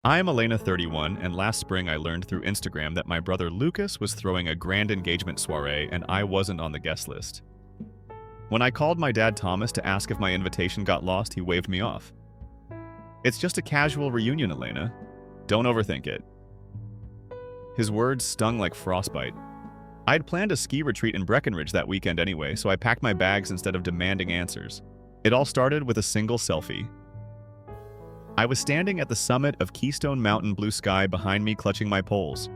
I am Elena 31, and last spring I learned through Instagram that my brother Lucas was throwing a grand engagement soiree and I wasn't on the guest list. When I called my dad Thomas to ask if my invitation got lost, he waved me off. It's just a casual reunion, Elena. Don't overthink it. His words stung like frostbite. I'd planned a ski retreat in Breckenridge that weekend anyway, so I packed my bags instead of demanding answers. It all started with a single selfie. I was standing at the summit of Keystone Mountain, blue sky behind me, clutching my poles.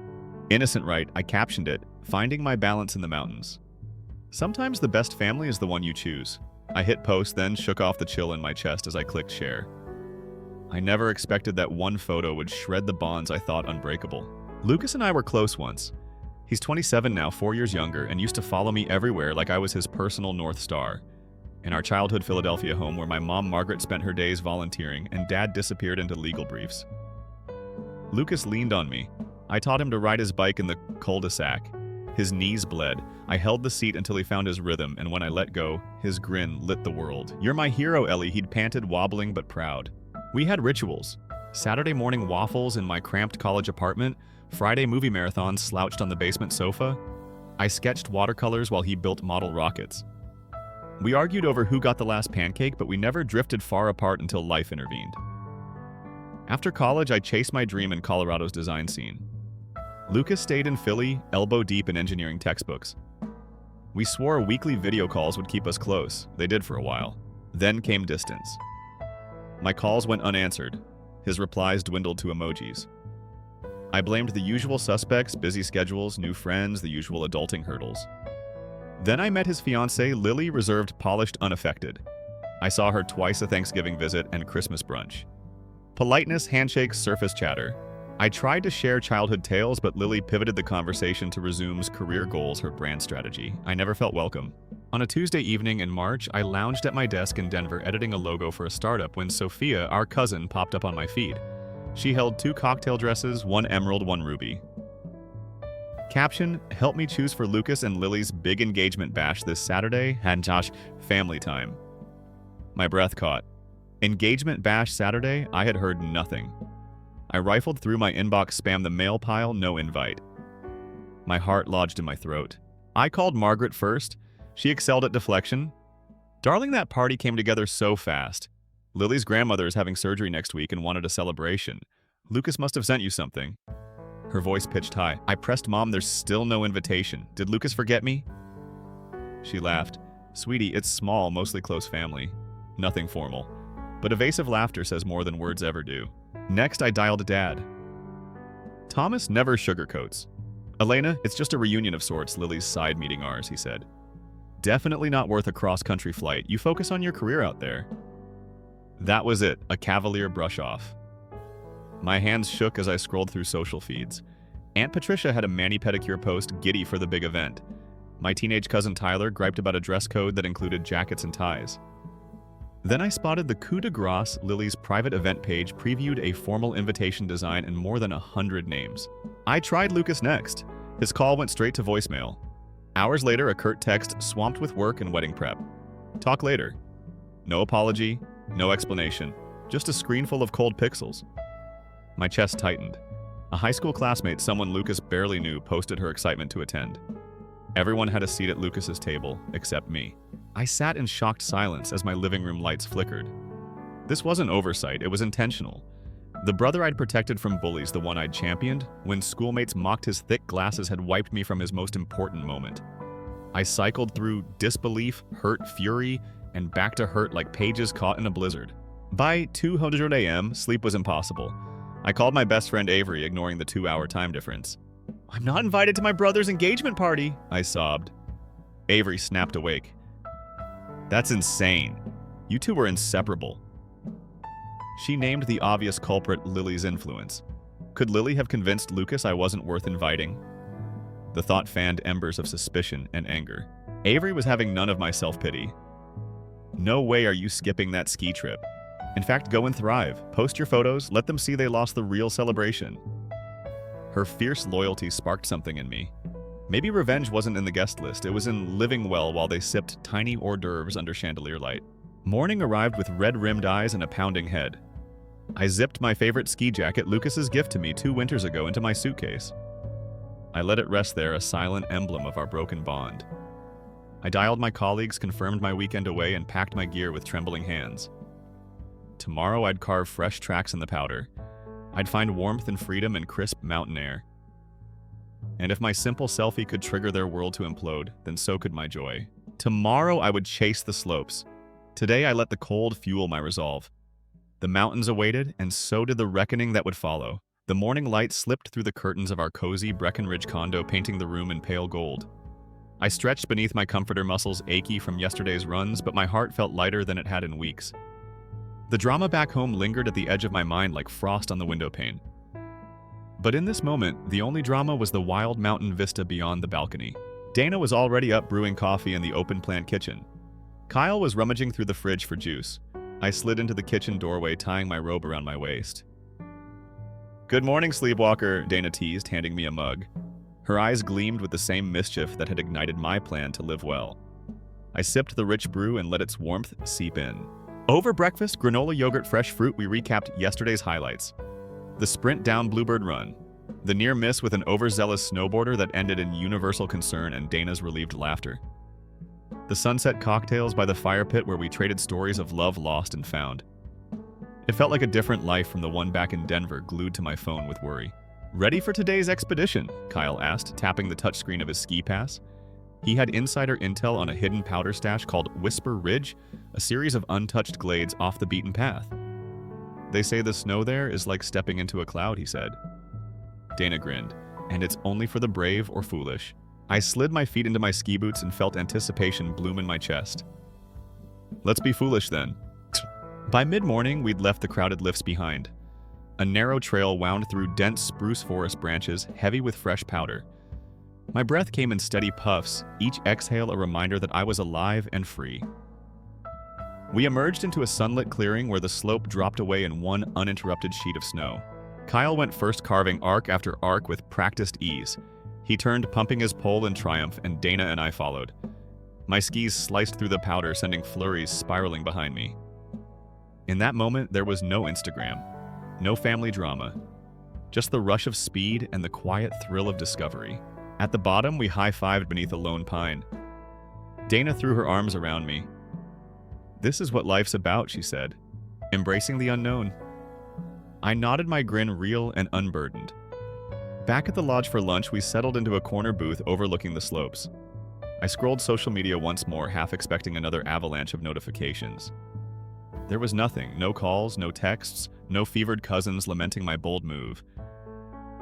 Innocent right, I captioned it, "Finding my balance in the mountains." Sometimes the best family is the one you choose. I hit post, then shook off the chill in my chest as I clicked share. I never expected that one photo would shred the bonds I thought unbreakable. Lucas and I were close once. He's 27 now, 4 years younger, and used to follow me everywhere like I was his personal North Star. In our childhood Philadelphia home where my mom Margaret spent her days volunteering and dad disappeared into legal briefs. Lucas leaned on me. I taught him to ride his bike in the cul-de-sac. His knees bled. I held the seat until he found his rhythm, and when I let go, his grin lit the world. "You're my hero, Ellie," he'd panted, wobbling but proud. We had rituals. Saturday morning waffles in my cramped college apartment, Friday movie marathons slouched on the basement sofa. I sketched watercolors while he built model rockets. We argued over who got the last pancake, but we never drifted far apart until life intervened. After college, I chased my dream in Colorado's design scene. Lucas stayed in Philly, elbow deep in engineering textbooks. We swore weekly video calls would keep us close. They did for a while. Then came distance. My calls went unanswered. His replies dwindled to emojis. I blamed the usual suspects, busy schedules, new friends, the usual adulting hurdles. Then I met his fiancée, Lily, reserved, polished, unaffected. I saw her twice a Thanksgiving visit and Christmas brunch. Politeness, handshakes, surface chatter. I tried to share childhood tales, but Lily pivoted the conversation to resume's career goals, her brand strategy. I never felt welcome. On a Tuesday evening in March, I lounged at my desk in Denver editing a logo for a startup when Sophia, our cousin, popped up on my feed. She held 2 cocktail dresses, one emerald, one ruby. Caption, "Help me choose for Lucas and Lily's big engagement bash this Saturday, and Josh, family time." My breath caught. Engagement bash Saturday? I had heard nothing. I rifled through my inbox, spammed the mail pile, no invite. My heart lodged in my throat. I called Margaret first. She excelled at deflection. "Darling, that party came together so fast. Lily's grandmother is having surgery next week and wanted a celebration. Lucas must have sent you something." Her voice pitched high. I pressed Mom, "There's still no invitation. Did Lucas forget me?" She laughed. "Sweetie, it's small, mostly close family. Nothing formal. But evasive laughter says more than words ever do." Next, I dialed Dad. "Thomas never sugarcoats. Elena, it's just a reunion of sorts, Lily's side meeting ours," he said. "Definitely not worth a cross-country flight. You focus on your career out there." That was it, a cavalier brush-off. My hands shook as I scrolled through social feeds. Aunt Patricia had a mani-pedicure post, giddy for the big event. My teenage cousin Tyler griped about a dress code that included jackets and ties. Then I spotted the coup de grace. Lily's private event page previewed a formal invitation design and more than 100 names. I tried Lucas next. His call went straight to voicemail. Hours later, a curt text swamped with work and wedding prep. "Talk later." No apology, no explanation, just a screen full of cold pixels. My chest tightened. A high school classmate, someone Lucas barely knew, posted her excitement to attend. Everyone had a seat at Lucas's table, except me. I sat in shocked silence as my living room lights flickered. This wasn't oversight, it was intentional. The brother I'd protected from bullies, the one I'd championed, when schoolmates mocked his thick glasses, had wiped me from his most important moment. I cycled through disbelief, hurt, fury, and back to hurt like pages caught in a blizzard. By 2:00 a.m., sleep was impossible. I called my best friend Avery, ignoring the 2-hour time difference. "I'm not invited to my brother's engagement party," I sobbed. Avery snapped awake. "That's insane. You two were inseparable." She named the obvious culprit, Lily's influence. Could Lily have convinced Lucas I wasn't worth inviting? The thought fanned embers of suspicion and anger. Avery was having none of my self-pity. "No way are you skipping that ski trip. In fact, go and thrive. Post your photos, let them see they lost the real celebration." Her fierce loyalty sparked something in me. Maybe revenge wasn't in the guest list, it was in living well while they sipped tiny hors d'oeuvres under chandelier light. Morning arrived with red-rimmed eyes and a pounding head. I zipped my favorite ski jacket, Lucas's gift to me 2 winters ago, into my suitcase. I let it rest there, a silent emblem of our broken bond. I dialed my colleagues, confirmed my weekend away, and packed my gear with trembling hands. Tomorrow I'd carve fresh tracks in the powder. I'd find warmth and freedom in crisp mountain air. And if my simple selfie could trigger their world to implode, then so could my joy. Tomorrow I would chase the slopes. Today I let the cold fuel my resolve. The mountains awaited, and so did the reckoning that would follow. The morning light slipped through the curtains of our cozy Breckenridge condo, painting the room in pale gold. I stretched beneath my comforter, muscles achy from yesterday's runs, but my heart felt lighter than it had in weeks. The drama back home lingered at the edge of my mind like frost on the windowpane. But in this moment, the only drama was the wild mountain vista beyond the balcony. Dana was already up brewing coffee in the open-plan kitchen. Kyle was rummaging through the fridge for juice. I slid into the kitchen doorway, tying my robe around my waist. "Good morning, sleepwalker," Dana teased, handing me a mug. Her eyes gleamed with the same mischief that had ignited my plan to live well. I sipped the rich brew and let its warmth seep in. Over breakfast, granola yogurt, fresh fruit, we recapped yesterday's highlights. The sprint down Bluebird Run, the near miss with an overzealous snowboarder that ended in universal concern and Dana's relieved laughter. The sunset cocktails by the fire pit where we traded stories of love lost and found. It felt like a different life from the one back in Denver, glued to my phone with worry. "Ready for today's expedition?" Kyle asked, tapping the touchscreen of his ski pass. He had insider intel on a hidden powder stash called Whisper Ridge, a series of untouched glades off the beaten path. "They say the snow there is like stepping into a cloud," he said. Dana grinned. "And it's only for the brave or foolish." I slid my feet into my ski boots and felt anticipation bloom in my chest. "Let's be foolish then." By mid-morning, we'd left the crowded lifts behind. A narrow trail wound through dense spruce forest branches, heavy with fresh powder. My breath came in steady puffs, each exhale a reminder that I was alive and free. We emerged into a sunlit clearing where the slope dropped away in one uninterrupted sheet of snow. Kyle went first, carving arc after arc with practiced ease. He turned, pumping his pole in triumph, and Dana and I followed. My skis sliced through the powder, sending flurries spiraling behind me. In that moment, there was no Instagram, no family drama, just the rush of speed and the quiet thrill of discovery. At the bottom, we high-fived beneath a lone pine. Dana threw her arms around me. "This is what life's about," she said, "embracing the unknown." I nodded, my grin real and unburdened. Back at the lodge for lunch, we settled into a corner booth overlooking the slopes. I scrolled social media once more, half expecting another avalanche of notifications. There was nothing, no calls, no texts, no fevered cousins lamenting my bold move.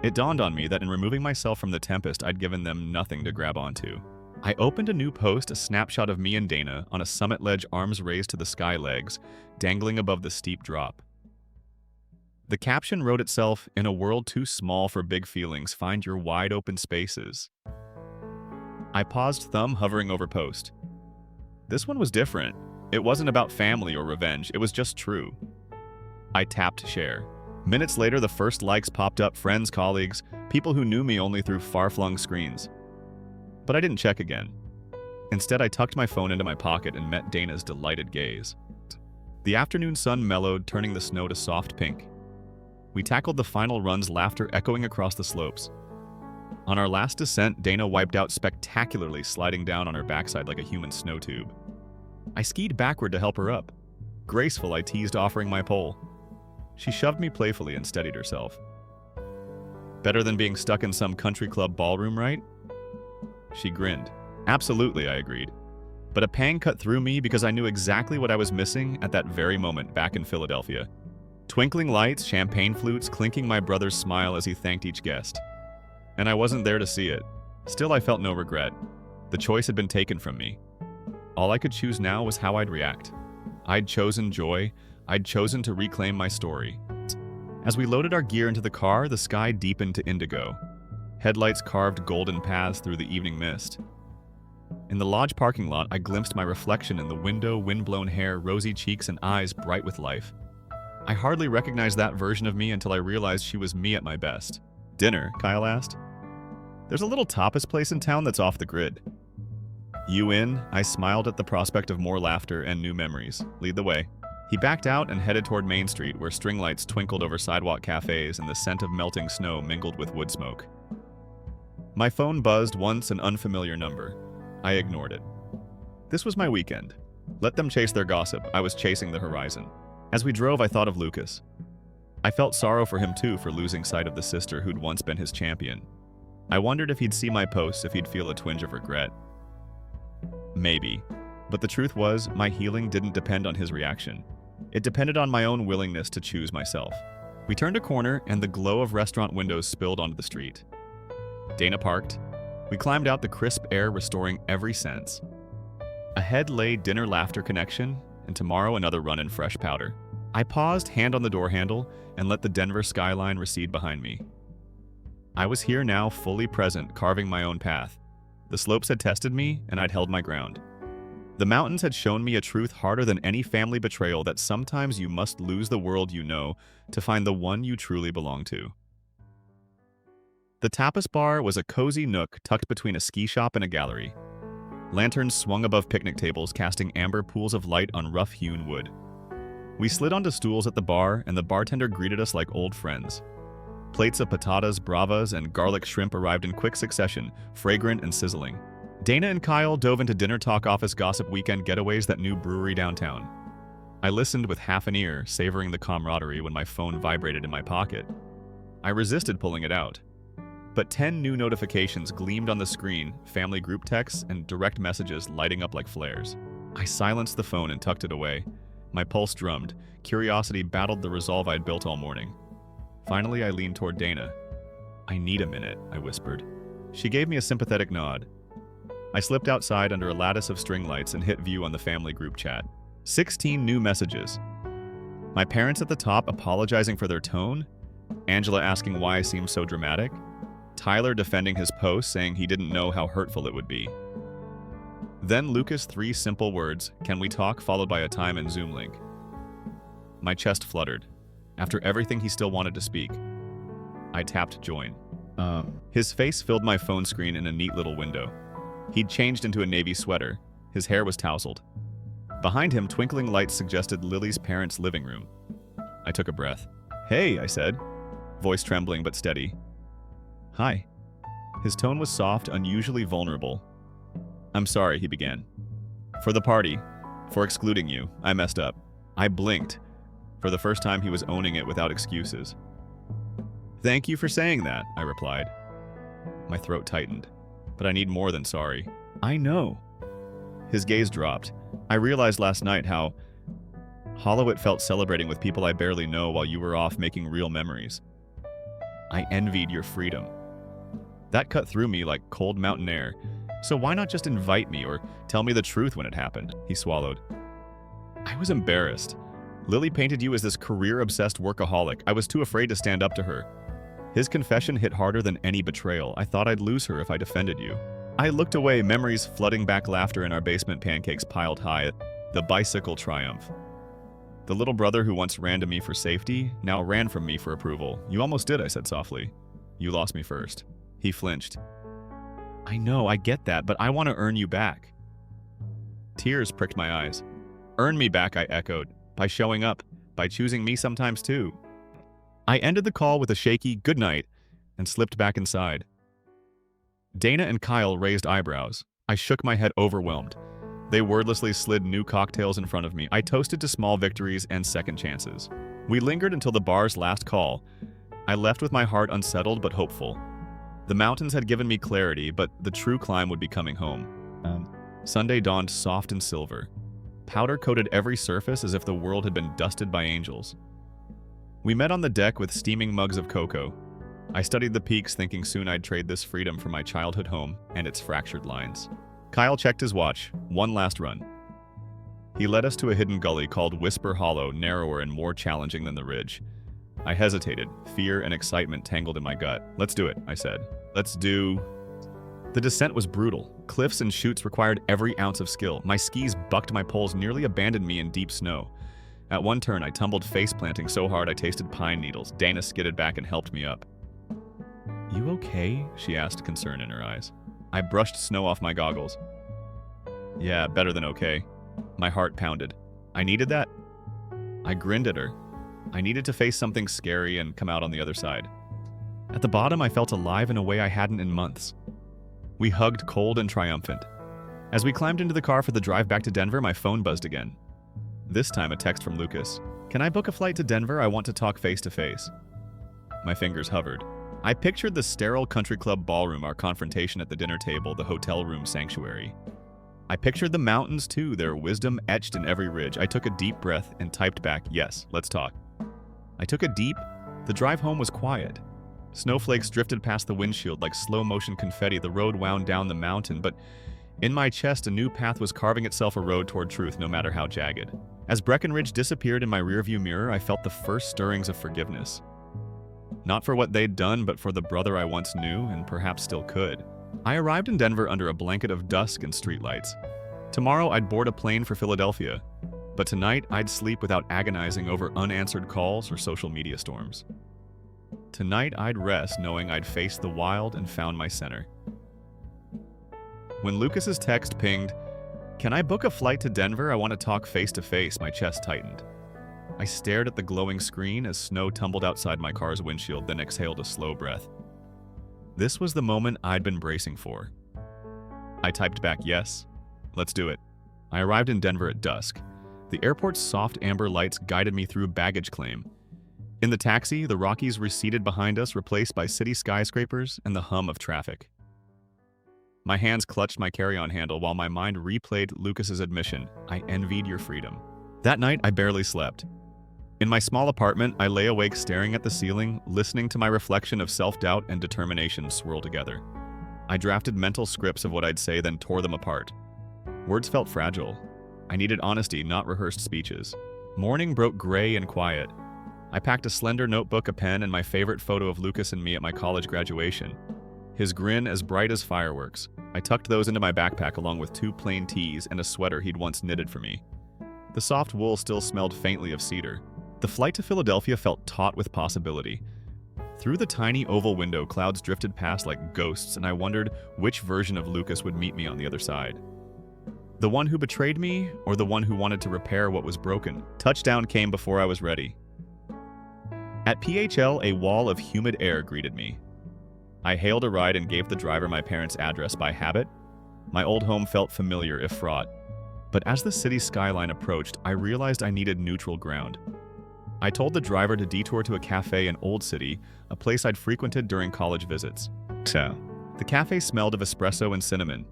It dawned on me that in removing myself from the tempest, I'd given them nothing to grab onto. I opened a new post, a snapshot of me and Dana on a summit ledge, arms raised to the sky, legs dangling above the steep drop. The caption wrote itself, "In a world too small for big feelings, find your wide open spaces." I paused, thumb hovering over post. This one was different. It wasn't about family or revenge, it was just true. I tapped share. Minutes later, the first likes popped up, friends, colleagues, people who knew me only through far-flung screens. But I didn't check again. Instead, I tucked my phone into my pocket and met Dana's delighted gaze. The afternoon sun mellowed, turning the snow to soft pink. We tackled the final runs, laughter echoing across the slopes. On our last descent, Dana wiped out spectacularly, sliding down on her backside like a human snow tube. I skied backward to help her up. Graceful, I teased, offering my pole. She shoved me playfully and steadied herself. "Better than being stuck in some country club ballroom, right?" She grinned. "Absolutely," I agreed. But a pang cut through me because I knew exactly what I was missing at that very moment back in Philadelphia. Twinkling lights, champagne flutes, clinking my brother's smile as he thanked each guest. And I wasn't there to see it. Still, I felt no regret. The choice had been taken from me. All I could choose now was how I'd react. I'd chosen joy. I'd chosen to reclaim my story. As we loaded our gear into the car, the sky deepened to indigo. Headlights carved golden paths through the evening mist. In the lodge parking lot, I glimpsed my reflection in the window, wind-blown hair, rosy cheeks, and eyes bright with life. I hardly recognized that version of me until I realized she was me at my best. "Dinner?" Kyle asked. "There's a little tapas place in town that's off the grid." "You in?" I smiled at the prospect of more laughter and new memories. "Lead the way." He backed out and headed toward Main Street, where string lights twinkled over sidewalk cafes and the scent of melting snow mingled with wood smoke. My phone buzzed once, an unfamiliar number. I ignored it. This was my weekend. Let them chase their gossip. I was chasing the horizon. As we drove, I thought of Lucas. I felt sorrow for him too, for losing sight of the sister who'd once been his champion. I wondered if he'd see my posts, if he'd feel a twinge of regret. Maybe. But the truth was, my healing didn't depend on his reaction. It depended on my own willingness to choose myself. We turned a corner, and the glow of restaurant windows spilled onto the street. Dana parked. We climbed out, the crisp air restoring every sense. Ahead lay Dinner Laughter Connection, and tomorrow another run in fresh powder. I paused, hand on the door handle, and let the Denver skyline recede behind me. I was here now, fully present, carving my own path. The slopes had tested me, and I'd held my ground. The mountains had shown me a truth harder than any family betrayal, that sometimes you must lose the world you know to find the one you truly belong to. The Tapas Bar was a cozy nook tucked between a ski shop and a gallery. Lanterns swung above picnic tables, casting amber pools of light on rough-hewn wood. We slid onto stools at the bar, and the bartender greeted us like old friends. Plates of patatas, bravas, and garlic shrimp arrived in quick succession, fragrant and sizzling. Dana and Kyle dove into dinner talk, office gossip, weekend getaways, that new brewery downtown. I listened with half an ear, savoring the camaraderie, when my phone vibrated in my pocket. I resisted pulling it out. But 10 new notifications gleamed on the screen, family group texts and direct messages lighting up like flares. I silenced the phone and tucked it away. My pulse drummed. Curiosity battled the resolve I'd built all morning. Finally, I leaned toward Dana. "I need a minute," I whispered. She gave me a sympathetic nod. I slipped outside under a lattice of string lights and hit view on the family group chat. 16 new messages. My parents at the top apologizing for their tone. Angela asking why I seemed so dramatic. Tyler defending his post, saying he didn't know how hurtful it would be. Then Lucas' 3 simple words, "Can we talk?" followed by a time and Zoom link. My chest fluttered. After everything, he still wanted to speak. I tapped join. His face filled my phone screen in a neat little window. He'd changed into a navy sweater. His hair was tousled. Behind him, twinkling lights suggested Lily's parents' living room. I took a breath. "Hey," I said, voice trembling but steady. "Hi." His tone was soft, unusually vulnerable. "I'm sorry," he began. "For the party. For excluding you. I messed up." I blinked. For the first time, he was owning it without excuses. "Thank you for saying that," I replied. My throat tightened. "But I need more than sorry." "I know." His gaze dropped. "I realized last night how hollow it felt celebrating with people I barely know while you were off making real memories. I envied your freedom." That cut through me like cold mountain air. "So why not just invite me or tell me the truth when it happened?" He swallowed. I was embarrassed. Lily painted you as this career-obsessed workaholic. I was too afraid to stand up to her. His confession hit harder than any betrayal. I thought I'd lose her if I defended you. I looked away, memories flooding back, laughter in our basement, pancakes piled high, the bicycle triumph. The little brother who once ran to me for safety now ran from me for approval. "You almost did," I said softly. "You lost me first." He flinched. "I know, I get that, but I want to earn you back." Tears pricked my eyes. "Earn me back," I echoed. "By showing up, by choosing me sometimes too." I ended the call with a shaky "good night" and slipped back inside. Dana and Kyle raised eyebrows. I shook my head, overwhelmed. They wordlessly slid new cocktails in front of me. I toasted to small victories and second chances. We lingered until the bar's last call. I left with my heart unsettled but hopeful. The mountains had given me clarity, but the true climb would be coming home. Sunday dawned soft and silver. Powder coated every surface as if the world had been dusted by angels. We met on the deck with steaming mugs of cocoa. I studied the peaks, thinking soon I'd trade this freedom for my childhood home and its fractured lines. Kyle checked his watch. One last run. He led us to a hidden gully called Whisper Hollow, narrower and more challenging than the ridge. I hesitated, fear and excitement tangled in my gut. "Let's do it," I said. "Let's do..." The descent was brutal. Cliffs and chutes required every ounce of skill. My skis bucked my poles, nearly abandoned me in deep snow. At one turn, I tumbled face-planting so hard I tasted pine needles. Dana skidded back and helped me up. "You okay?" she asked, concern in her eyes. I brushed snow off my goggles. "Yeah, better than okay." My heart pounded. I needed that. I grinned at her. I needed to face something scary and come out on the other side. At the bottom, I felt alive in a way I hadn't in months. We hugged cold and triumphant. As we climbed into the car for the drive back to Denver, my phone buzzed again. This time, a text from Lucas. "Can I book a flight to Denver? I want to talk face to face." My fingers hovered. I pictured the sterile country club ballroom, our confrontation at the dinner table, the hotel room sanctuary. I pictured the mountains too, their wisdom etched in every ridge. I took a deep breath and typed back, "Yes, let's talk." The drive home was quiet. Snowflakes drifted past the windshield like slow-motion confetti. The road wound down the mountain, but in my chest, a new path was carving itself a road toward truth, no matter how jagged. As Breckenridge disappeared in my rearview mirror, I felt the first stirrings of forgiveness. Not for what they'd done, but for the brother I once knew and perhaps still could. I arrived in Denver under a blanket of dusk and streetlights. Tomorrow, I'd board a plane for Philadelphia. But tonight, I'd sleep without agonizing over unanswered calls or social media storms. Tonight, I'd rest knowing I'd faced the wild and found my center. When Lucas's text pinged, "Can I book a flight to Denver? I want to talk face to face," my chest tightened. I stared at the glowing screen as snow tumbled outside my car's windshield, then exhaled a slow breath. This was the moment I'd been bracing for. I typed back, "Yes, let's do it." I arrived in Denver at dusk. The airport's soft amber lights guided me through baggage claim. In the taxi, the Rockies receded behind us, replaced by city skyscrapers and the hum of traffic. My hands clutched my carry-on handle while my mind replayed Lucas's admission, "I envied your freedom." That night, I barely slept. In my small apartment, I lay awake staring at the ceiling, listening to my reflection of self-doubt and determination swirl together. I drafted mental scripts of what I'd say, then tore them apart. Words felt fragile. I needed honesty, not rehearsed speeches. Morning broke gray and quiet. I packed a slender notebook, a pen, and my favorite photo of Lucas and me at my college graduation. His grin as bright as fireworks. I tucked those into my backpack along with 2 plain tees and a sweater he'd once knitted for me. The soft wool still smelled faintly of cedar. The flight to Philadelphia felt taut with possibility. Through the tiny oval window, clouds drifted past like ghosts, and I wondered which version of Lucas would meet me on the other side. The one who betrayed me, or the one who wanted to repair what was broken? Touchdown came before I was ready. At PHL, a wall of humid air greeted me. I hailed a ride and gave the driver my parents' address by habit. My old home felt familiar, if fraught. But as the city skyline approached, I realized I needed neutral ground. I told the driver to detour to a cafe in Old City, a place I'd frequented during college visits. The cafe smelled of espresso and cinnamon.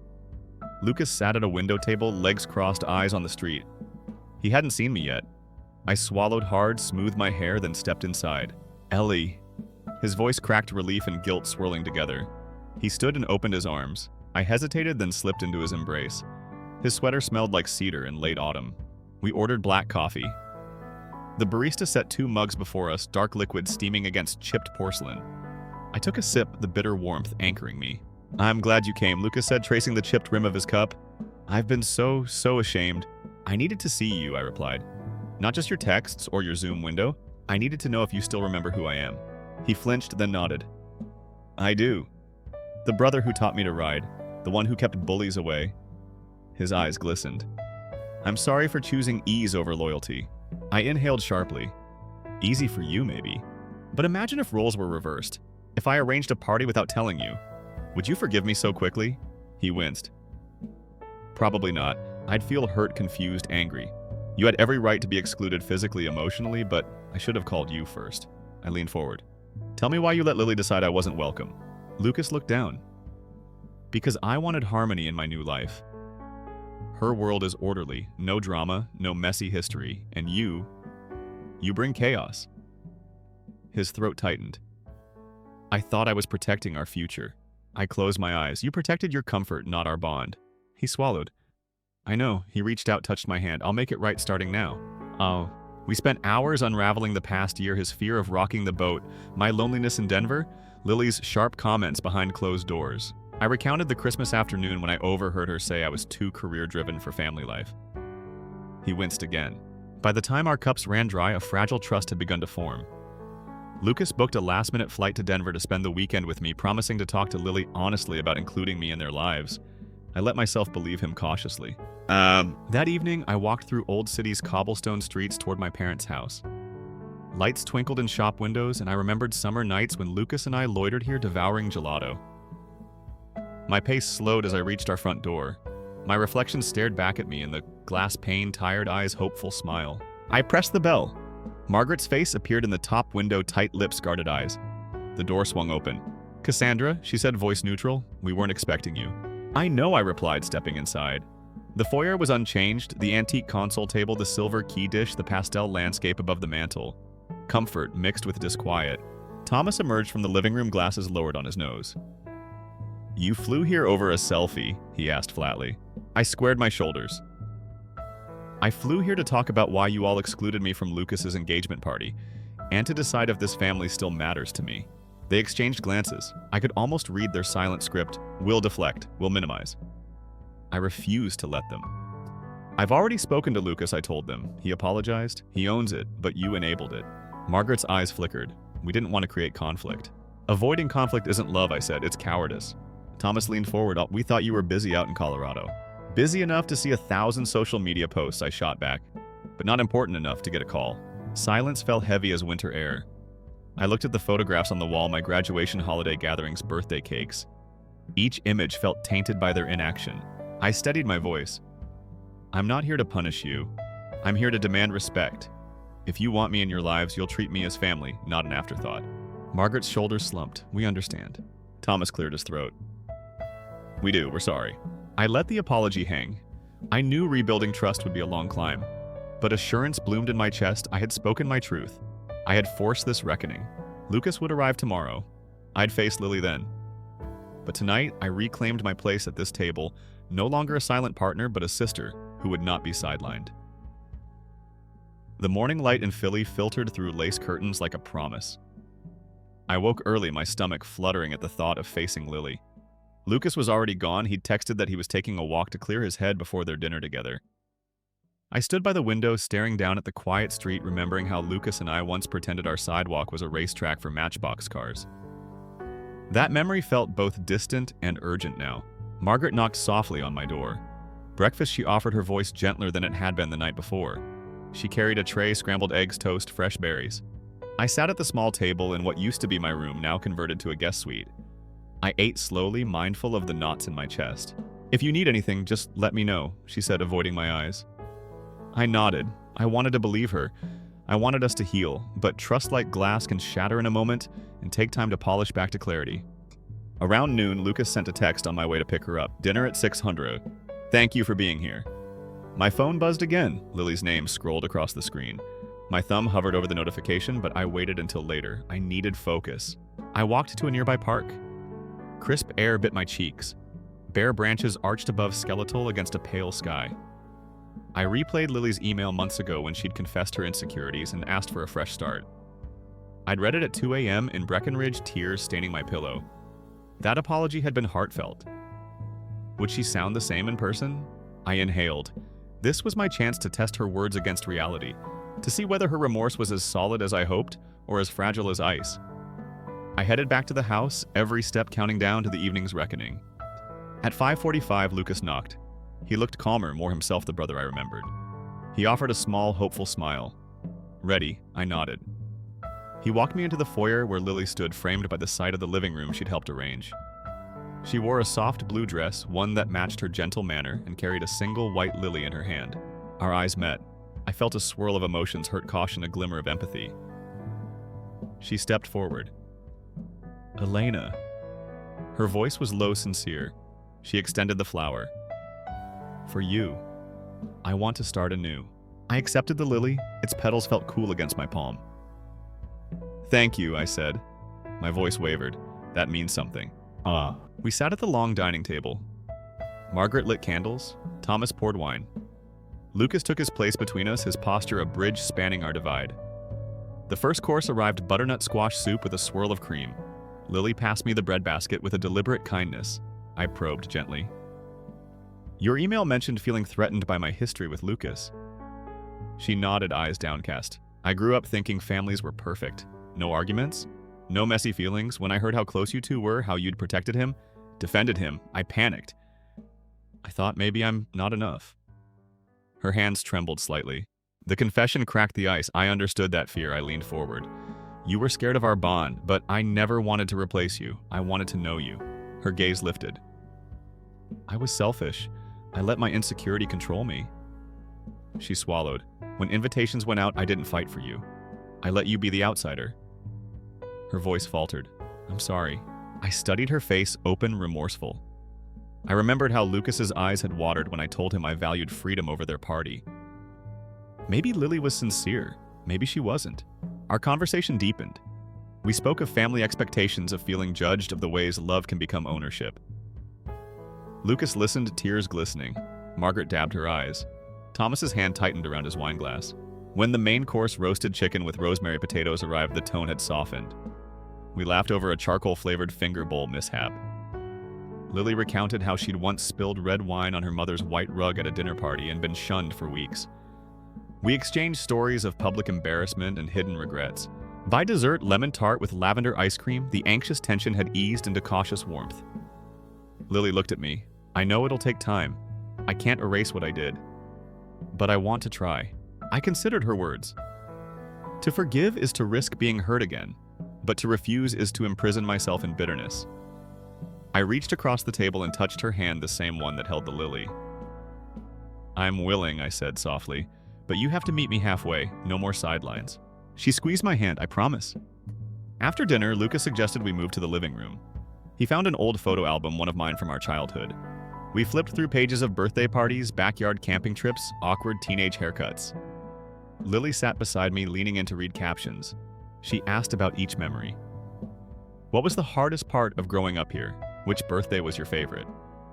Lucas sat at a window table, legs crossed, eyes on the street. He hadn't seen me yet. I swallowed hard, smoothed my hair, then stepped inside. "Ellie." His voice cracked relief and guilt swirling together. He stood and opened his arms. I hesitated, then slipped into his embrace. His sweater smelled like cedar in late autumn. We ordered black coffee. The barista set 2 mugs before us, dark liquid steaming against chipped porcelain. I took a sip, the bitter warmth anchoring me. "I'm glad you came," Lucas said, tracing the chipped rim of his cup. "I've been so ashamed." "I needed to see you," I replied. "Not just your texts or your Zoom window. I needed to know if you still remember who I am." He flinched, then nodded. "I do. The brother who taught me to ride, the one who kept bullies away." His eyes glistened. "I'm sorry for choosing ease over loyalty." I inhaled sharply. "Easy for you, maybe. But imagine if roles were reversed. If I arranged a party without telling you. Would you forgive me so quickly?" He winced. "Probably not. I'd feel hurt, confused, angry. You had every right to be excluded physically, emotionally, but I should have called you first." I leaned forward. "Tell me why you let Lily decide I wasn't welcome." Lucas looked down. "Because I wanted harmony in my new life. Her world is orderly, no drama, no messy history, and you bring chaos." His throat tightened. "I thought I was protecting our future." I closed my eyes. "You protected your comfort, not our bond." He swallowed. "I know." He reached out, touched my hand. "I'll make it right starting now." "Oh." We spent hours unraveling the past year, his fear of rocking the boat, my loneliness in Denver, Lily's sharp comments behind closed doors. I recounted the Christmas afternoon when I overheard her say I was too career-driven for family life. He winced again. By the time our cups ran dry, a fragile trust had begun to form. Lucas booked a last-minute flight to Denver to spend the weekend with me, promising to talk to Lily honestly about including me in their lives. I let myself believe him cautiously. That evening, I walked through Old City's cobblestone streets toward my parents' house. Lights twinkled in shop windows, and I remembered summer nights when Lucas and I loitered here devouring gelato. My pace slowed as I reached our front door. My reflection stared back at me in the glass pane, tired eyes, hopeful smile. I pressed the bell. Margaret's face appeared in the top window, tight lips, guarded eyes. The door swung open. "Cassandra," she said, voice neutral, "we weren't expecting you." "I know," I replied, stepping inside. The foyer was unchanged, the antique console table, the silver key dish, the pastel landscape above the mantel. Comfort mixed with disquiet. Thomas emerged from the living room, glasses lowered on his nose. "You flew here over a selfie?" he asked flatly. I squared my shoulders. "I flew here to talk about why you all excluded me from Lucas's engagement party, and to decide if this family still matters to me." They exchanged glances. I could almost read their silent script. "We'll deflect. We'll minimize." I refused to let them. "I've already spoken to Lucas," I told them. "He apologized. He owns it, but you enabled it." Margaret's eyes flickered. We didn't want to create conflict. "Avoiding conflict isn't love," I said. "It's cowardice." Thomas leaned forward. "We thought you were busy out in Colorado." "Busy enough to see 1,000 social media posts," I shot back, "but not important enough to get a call." Silence fell heavy as winter air. I looked at the photographs on the wall, my graduation, holiday gatherings, birthday cakes. Each image felt tainted by their inaction. I steadied my voice. "I'm not here to punish you. I'm here to demand respect. If you want me in your lives, you'll treat me as family, not an afterthought." Margaret's shoulders slumped. "We understand." Thomas cleared his throat. "We do. We're sorry." I let the apology hang. I knew rebuilding trust would be a long climb, but assurance bloomed in my chest. I had spoken my truth. I had forced this reckoning. Lucas would arrive tomorrow. I'd face Lily then. But tonight, I reclaimed my place at this table, no longer a silent partner, but a sister who would not be sidelined. The morning light in Philly filtered through lace curtains like a promise. I woke early, my stomach fluttering at the thought of facing Lily. Lucas was already gone. He'd texted that he was taking a walk to clear his head before their dinner together. I stood by the window, staring down at the quiet street, remembering how Lucas and I once pretended our sidewalk was a racetrack for Matchbox cars. That memory felt both distant and urgent now. Margaret knocked softly on my door. Breakfast, she offered, her voice gentler than it had been the night before. She carried a tray, scrambled eggs, toast, fresh berries. I sat at the small table in what used to be my room, now converted to a guest suite. I ate slowly, mindful of the knots in my chest. "If you need anything, just let me know," she said, avoiding my eyes. I nodded. I wanted to believe her. I wanted us to heal, but trust like glass can shatter in a moment and take time to polish back to clarity. Around noon, Lucas sent a text on my way to pick her up. "Dinner at 600. Thank you for being here." My phone buzzed again. Lily's name scrolled across the screen. My thumb hovered over the notification, but I waited until later. I needed focus. I walked to a nearby park. Crisp air bit my cheeks. Bare branches arched above skeletal against a pale sky. I replayed Lily's email months ago when she'd confessed her insecurities and asked for a fresh start. I'd read it at 2 a.m. in Breckenridge, tears staining my pillow. That apology had been heartfelt. Would she sound the same in person? I inhaled. This was my chance to test her words against reality, to see whether her remorse was as solid as I hoped or as fragile as ice. I headed back to the house, every step counting down to the evening's reckoning. At 5:45, Lucas knocked. He looked calmer, more himself, the brother I remembered. He offered a small, hopeful smile. "Ready," I nodded. He walked me into the foyer where Lily stood, framed by the side of the living room she'd helped arrange. She wore a soft blue dress, one that matched her gentle manner, and carried a single white lily in her hand. Our eyes met. I felt a swirl of emotions, hurt, caution, a glimmer of empathy. She stepped forward. "Elena." Her voice was low, sincere. She extended the flower. "For you. I want to start anew." I accepted the lily. Its petals felt cool against my palm. "Thank you," I said. My voice wavered. "That means something." We sat at the long dining table. Margaret lit candles. Thomas poured wine. Lucas took his place between us, his posture a bridge spanning our divide. The first course arrived, butternut squash soup with a swirl of cream. Lily passed me the breadbasket with a deliberate kindness. I probed gently. "Your email mentioned feeling threatened by my history with Lucas." She nodded, eyes downcast. "I grew up thinking families were perfect. No arguments, no messy feelings. When I heard how close you two were, how you'd protected him, defended him, I panicked. I thought maybe I'm not enough. Her hands trembled slightly. The confession cracked the ice. I understood that fear. I leaned forward. You were scared of our bond, but I never wanted to replace you. I wanted to know you. Her gaze lifted. I was selfish. I let my insecurity control me. She swallowed. When invitations went out, I didn't fight for you. I let you be the outsider. Her voice faltered. I'm sorry. I studied her face, open, remorseful. I remembered how Lucas's eyes had watered when I told him I valued freedom over their party. Maybe Lily was sincere. Maybe she wasn't. Our conversation deepened. We spoke of family expectations, of feeling judged, of the ways love can become ownership. Lucas listened, tears glistening. Margaret dabbed her eyes. Thomas's hand tightened around his wineglass. When the main course roasted chicken with rosemary potatoes arrived, the tone had softened. We laughed over a charcoal-flavored finger bowl mishap. Lily recounted how she'd once spilled red wine on her mother's white rug at a dinner party and been shunned for weeks. We exchanged stories of public embarrassment and hidden regrets. By dessert, lemon tart with lavender ice cream, the anxious tension had eased into cautious warmth. Lily looked at me. I know it'll take time. I can't erase what I did. But I want to try. I considered her words. To forgive is to risk being hurt again, but to refuse is to imprison myself in bitterness. I reached across the table and touched her hand, the same one that held the lily. I'm willing, I said softly, but you have to meet me halfway, no more sidelines. She squeezed my hand, I promise. After dinner, Lucas suggested we move to the living room. He found an old photo album, one of mine from our childhood. We flipped through pages of birthday parties, backyard camping trips, awkward teenage haircuts. Lily sat beside me, leaning in to read captions. She asked about each memory. What was the hardest part of growing up here? Which birthday was your favorite?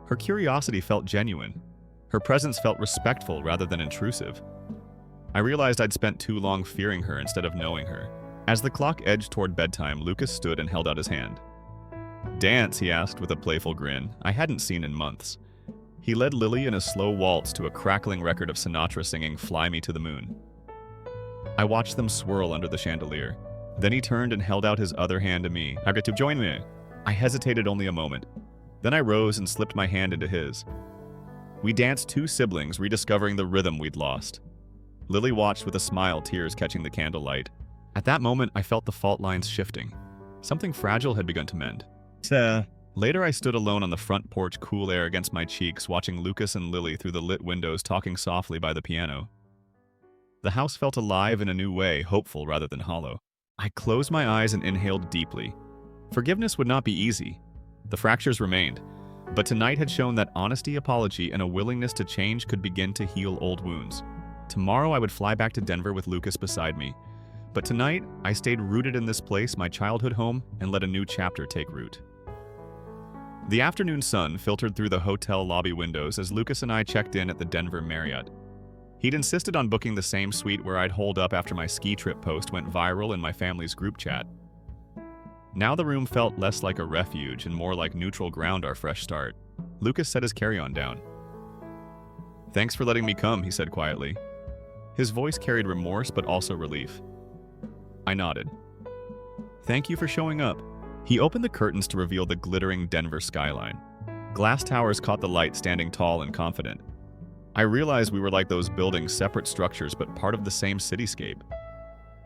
Her curiosity felt genuine. Her presence felt respectful rather than intrusive. I realized I'd spent too long fearing her instead of knowing her. As the clock edged toward bedtime, Lucas stood and held out his hand. Dance, he asked with a playful grin I hadn't seen in months. He led Lily in a slow waltz to a crackling record of Sinatra singing Fly Me to the Moon. I watched them swirl under the chandelier. Then he turned and held out his other hand to me. I got to join me. I hesitated only a moment. Then I rose and slipped my hand into his. We danced, two siblings, rediscovering the rhythm we'd lost. Lily watched with a smile, tears catching the candlelight. At that moment, I felt the fault lines shifting. Something fragile had begun to mend. Later, I stood alone on the front porch, cool air against my cheeks, watching Lucas and Lily through the lit windows, talking softly by the piano. The house felt alive in a new way, hopeful rather than hollow. I closed my eyes and inhaled deeply. Forgiveness would not be easy. The fractures remained, but tonight had shown that honesty, apology, and a willingness to change could begin to heal old wounds. Tomorrow I would fly back to Denver with Lucas beside me. But tonight, I stayed rooted in this place, my childhood home, and let a new chapter take root. The afternoon sun filtered through the hotel lobby windows as Lucas and I checked in at the Denver Marriott. He'd insisted on booking the same suite where I'd holed up after my ski trip post went viral in my family's group chat. Now the room felt less like a refuge and more like neutral ground, our fresh start. Lucas set his carry-on down. Thanks for letting me come, he said quietly. His voice carried remorse but also relief. I nodded. Thank you for showing up. He opened the curtains to reveal the glittering Denver skyline. Glass towers caught the light, standing tall and confident. I realized we were like those buildings, separate structures but part of the same cityscape.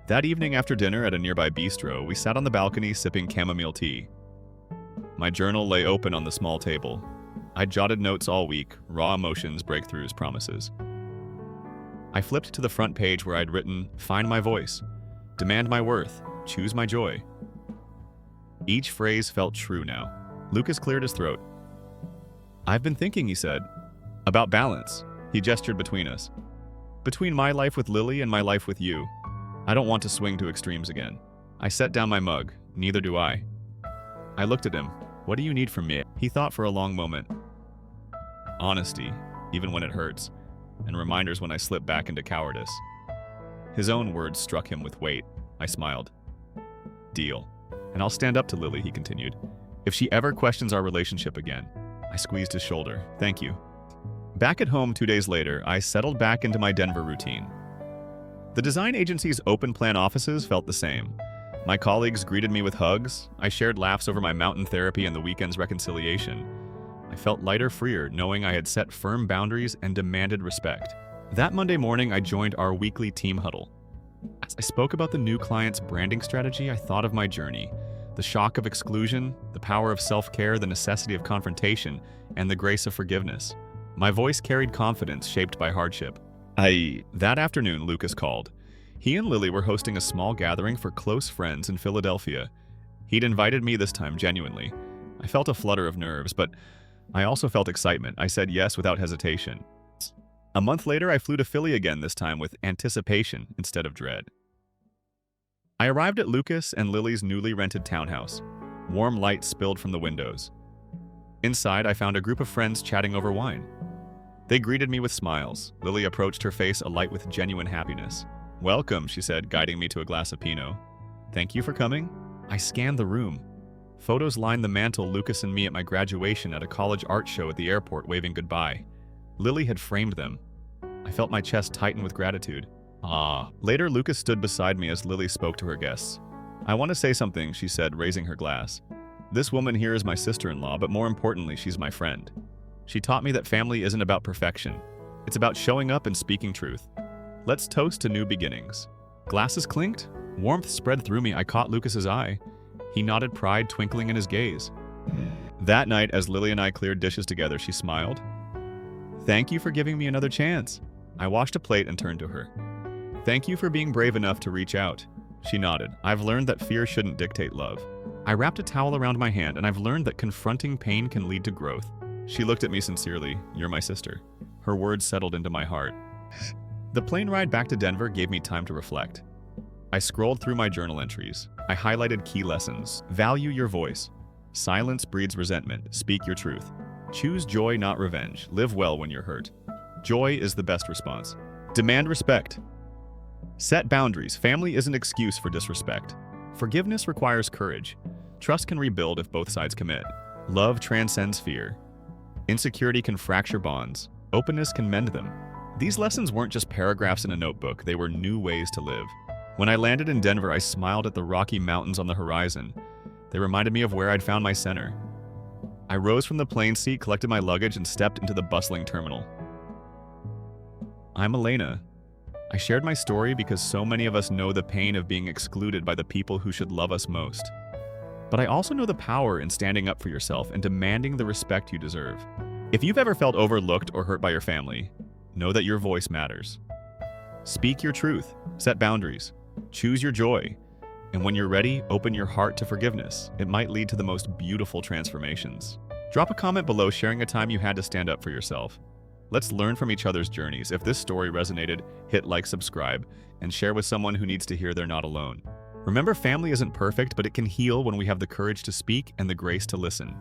That evening after dinner at a nearby bistro, we sat on the balcony sipping chamomile tea. My journal lay open on the small table. I'd jotted notes all week, raw emotions, breakthroughs, promises. I flipped to the front page where I'd written, find my voice, demand my worth, choose my joy. Each phrase felt true now. Lucas cleared his throat. I've been thinking, he said, about balance. He gestured between us. Between my life with Lily and my life with you. I don't want to swing to extremes again. I set down my mug. Neither do I. I looked at him. What do you need from me? He thought for a long moment. Honesty, even when it hurts, and reminders when I slip back into cowardice. His own words struck him with weight. I smiled. Deal. And I'll stand up to Lily, he continued. If she ever questions our relationship again. I squeezed his shoulder. Thank you. Back at home 2 days later, I settled back into my Denver routine. The design agency's open plan offices felt the same. My colleagues greeted me with hugs. I shared laughs over my mountain therapy and the weekend's reconciliation. I felt lighter, freer, knowing I had set firm boundaries and demanded respect. That Monday morning, I joined our weekly team huddle. As I spoke about the new client's branding strategy, I thought of my journey, the shock of exclusion, the power of self-care, the necessity of confrontation, and the grace of forgiveness. My voice carried confidence shaped by hardship. That afternoon, Lucas called. He and Lily were hosting a small gathering for close friends in Philadelphia. He'd invited me this time genuinely. I felt a flutter of nerves, but I also felt excitement. I said yes without hesitation. A month later, I flew to Philly again, this time with anticipation instead of dread. I arrived at Lucas and Lily's newly rented townhouse. Warm light spilled from the windows. Inside, I found a group of friends chatting over wine. They greeted me with smiles. Lily approached, her face alight with genuine happiness. "Welcome," she said, guiding me to a glass of Pinot. "Thank you for coming." I scanned the room. Photos lined the mantel, Lucas and me at my graduation at a college art show at the airport waving goodbye. Lily had framed them. I felt my chest tighten with gratitude. Later, Lucas stood beside me as Lily spoke to her guests. "I want to say something," she said, raising her glass. "This woman here is my sister-in-law, but more importantly, she's my friend. She taught me that family isn't about perfection. It's about showing up and speaking truth. Let's toast to new beginnings." Glasses clinked. Warmth spread through me. I caught Lucas's eye. He nodded, pride twinkling in his gaze. That night, as Lily and I cleared dishes together, she smiled. "Thank you for giving me another chance." I washed a plate and turned to her. "Thank you for being brave enough to reach out." She nodded. "I've learned that fear shouldn't dictate love." I wrapped a towel around my hand, and I've learned that confronting pain can lead to growth. She looked at me sincerely. "You're my sister." Her words settled into my heart. The plane ride back to Denver gave me time to reflect. I scrolled through my journal entries. I highlighted key lessons. Value your voice. Silence breeds resentment. Speak your truth. Choose joy, not revenge. Live well when you're hurt. Joy is the best response. Demand respect. Set boundaries. Family is an excuse for disrespect. Forgiveness requires courage. Trust can rebuild if both sides commit. Love transcends fear. Insecurity can fracture bonds. Openness can mend them. These lessons weren't just paragraphs in a notebook, they were new ways to live. When I landed in Denver, I smiled at the Rocky Mountains on the horizon. They reminded me of where I'd found my center. I rose from the plane seat, collected my luggage, and stepped into the bustling terminal. I'm Elena. I shared my story because so many of us know the pain of being excluded by the people who should love us most. But I also know the power in standing up for yourself and demanding the respect you deserve. If you've ever felt overlooked or hurt by your family, know that your voice matters. Speak your truth, set boundaries, choose your joy, and when you're ready, open your heart to forgiveness. It might lead to the most beautiful transformations. Drop a comment below sharing a time you had to stand up for yourself. Let's learn from each other's journeys. If this story resonated, hit like, subscribe, and share with someone who needs to hear they're not alone. Remember, family isn't perfect, but it can heal when we have the courage to speak and the grace to listen.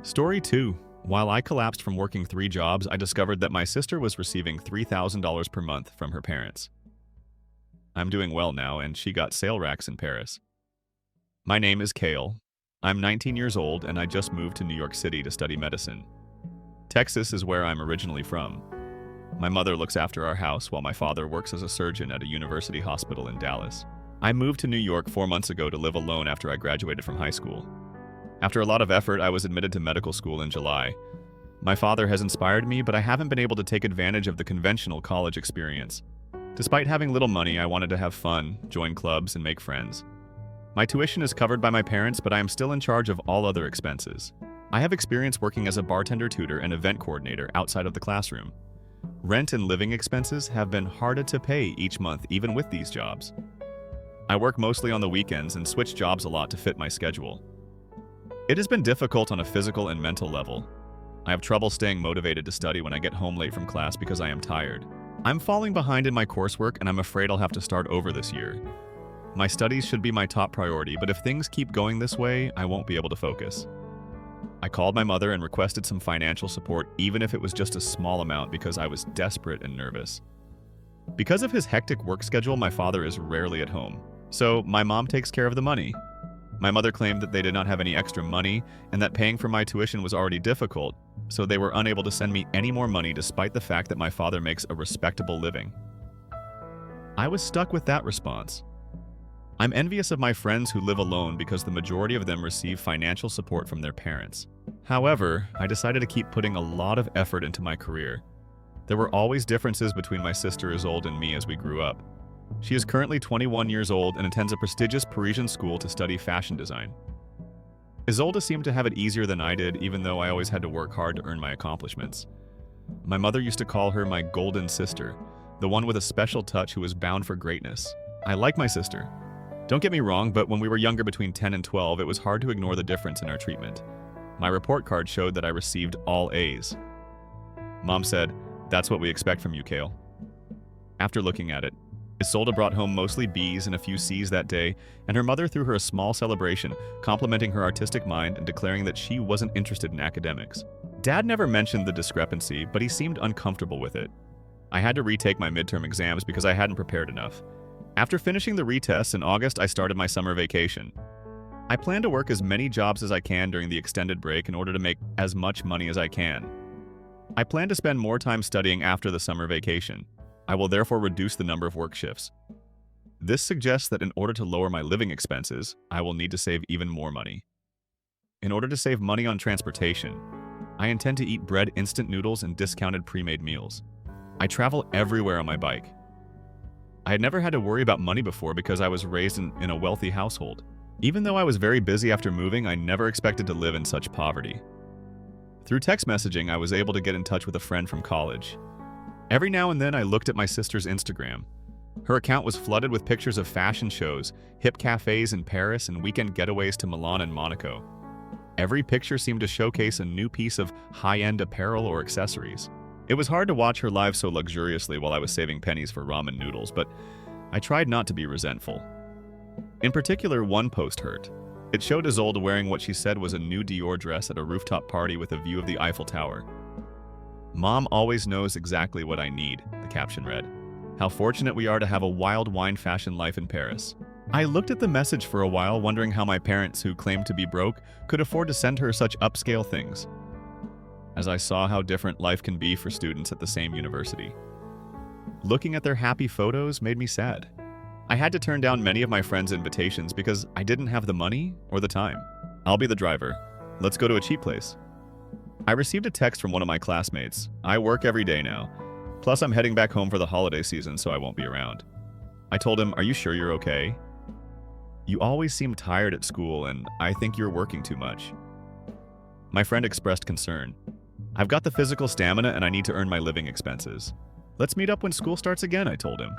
Story 2. While I collapsed from working 3 jobs, I discovered that my sister was receiving $3,000 per month from her parents. I'm doing well now, and she got sale racks in Paris. My name is Kale. I'm 19 years old, and I just moved to New York City to study medicine. Texas is where I'm originally from. My mother looks after our house while my father works as a surgeon at a university hospital in Dallas. I moved to New York 4 months ago to live alone after I graduated from high school. After a lot of effort, I was admitted to medical school in July. My father has inspired me, but I haven't been able to take advantage of the conventional college experience. Despite having little money, I wanted to have fun, join clubs, and make friends. My tuition is covered by my parents, but I am still in charge of all other expenses. I have experience working as a bartender, tutor, and event coordinator outside of the classroom. Rent and living expenses have been harder to pay each month, even with these jobs. I work mostly on the weekends and switch jobs a lot to fit my schedule. It has been difficult on a physical and mental level. I have trouble staying motivated to study when I get home late from class because I am tired. I'm falling behind in my coursework, and I'm afraid I'll have to start over this year. My studies should be my top priority, but if things keep going this way, I won't be able to focus. I called my mother and requested some financial support, even if it was just a small amount, because I was desperate and nervous. Because of his hectic work schedule, my father is rarely at home, so my mom takes care of the money. My mother claimed that they did not have any extra money and that paying for my tuition was already difficult, so they were unable to send me any more money despite the fact that my father makes a respectable living. I was stuck with that response. I'm envious of my friends who live alone because the majority of them receive financial support from their parents. However, I decided to keep putting a lot of effort into my career. There were always differences between my sister Isolde and me as we grew up. She is currently 21 years old and attends a prestigious Parisian school to study fashion design. Isolde seemed to have it easier than I did, even though I always had to work hard to earn my accomplishments. My mother used to call her my golden sister, the one with a special touch who was bound for greatness. I like my sister. Don't get me wrong, but when we were younger between 10 and 12, it was hard to ignore the difference in our treatment. My report card showed that I received all A's. Mom said, "That's what we expect from you, Kale." After looking at it, Isolde brought home mostly B's and a few C's that day, and her mother threw her a small celebration, complimenting her artistic mind and declaring that she wasn't interested in academics. Dad never mentioned the discrepancy, but he seemed uncomfortable with it. I had to retake my midterm exams because I hadn't prepared enough. After finishing the retests in August, I started my summer vacation. I plan to work as many jobs as I can during the extended break in order to make as much money as I can. I plan to spend more time studying after the summer vacation. I will therefore reduce the number of work shifts. This suggests that in order to lower my living expenses, I will need to save even more money. In order to save money on transportation, I intend to eat bread, instant noodles, and discounted pre-made meals. I travel everywhere on my bike. I had never had to worry about money before because I was raised in a wealthy household. Even though I was very busy after moving, I never expected to live in such poverty. Through text messaging, I was able to get in touch with a friend from college. Every now and then, I looked at my sister's Instagram. Her account was flooded with pictures of fashion shows, hip cafes in Paris, and weekend getaways to Milan and Monaco. Every picture seemed to showcase a new piece of high-end apparel or accessories. It was hard to watch her live so luxuriously while I was saving pennies for ramen noodles, but I tried not to be resentful. In particular, one post hurt. It showed Isolde wearing what she said was a new Dior dress at a rooftop party with a view of the Eiffel Tower. "Mom always knows exactly what I need," the caption read. "How fortunate we are to have a wild wine fashion life in Paris." I looked at the message for a while, wondering how my parents, who claimed to be broke, could afford to send her such upscale things, as I saw how different life can be for students at the same university. Looking at their happy photos made me sad. I had to turn down many of my friends' invitations because I didn't have the money or the time. "I'll be the driver. Let's go to a cheap place." I received a text from one of my classmates. "I work every day now. Plus, I'm heading back home for the holiday season, so I won't be around." I told him, "Are you sure you're okay? You always seem tired at school, and I think you're working too much." My friend expressed concern. "I've got the physical stamina and I need to earn my living expenses. Let's meet up when school starts again," I told him.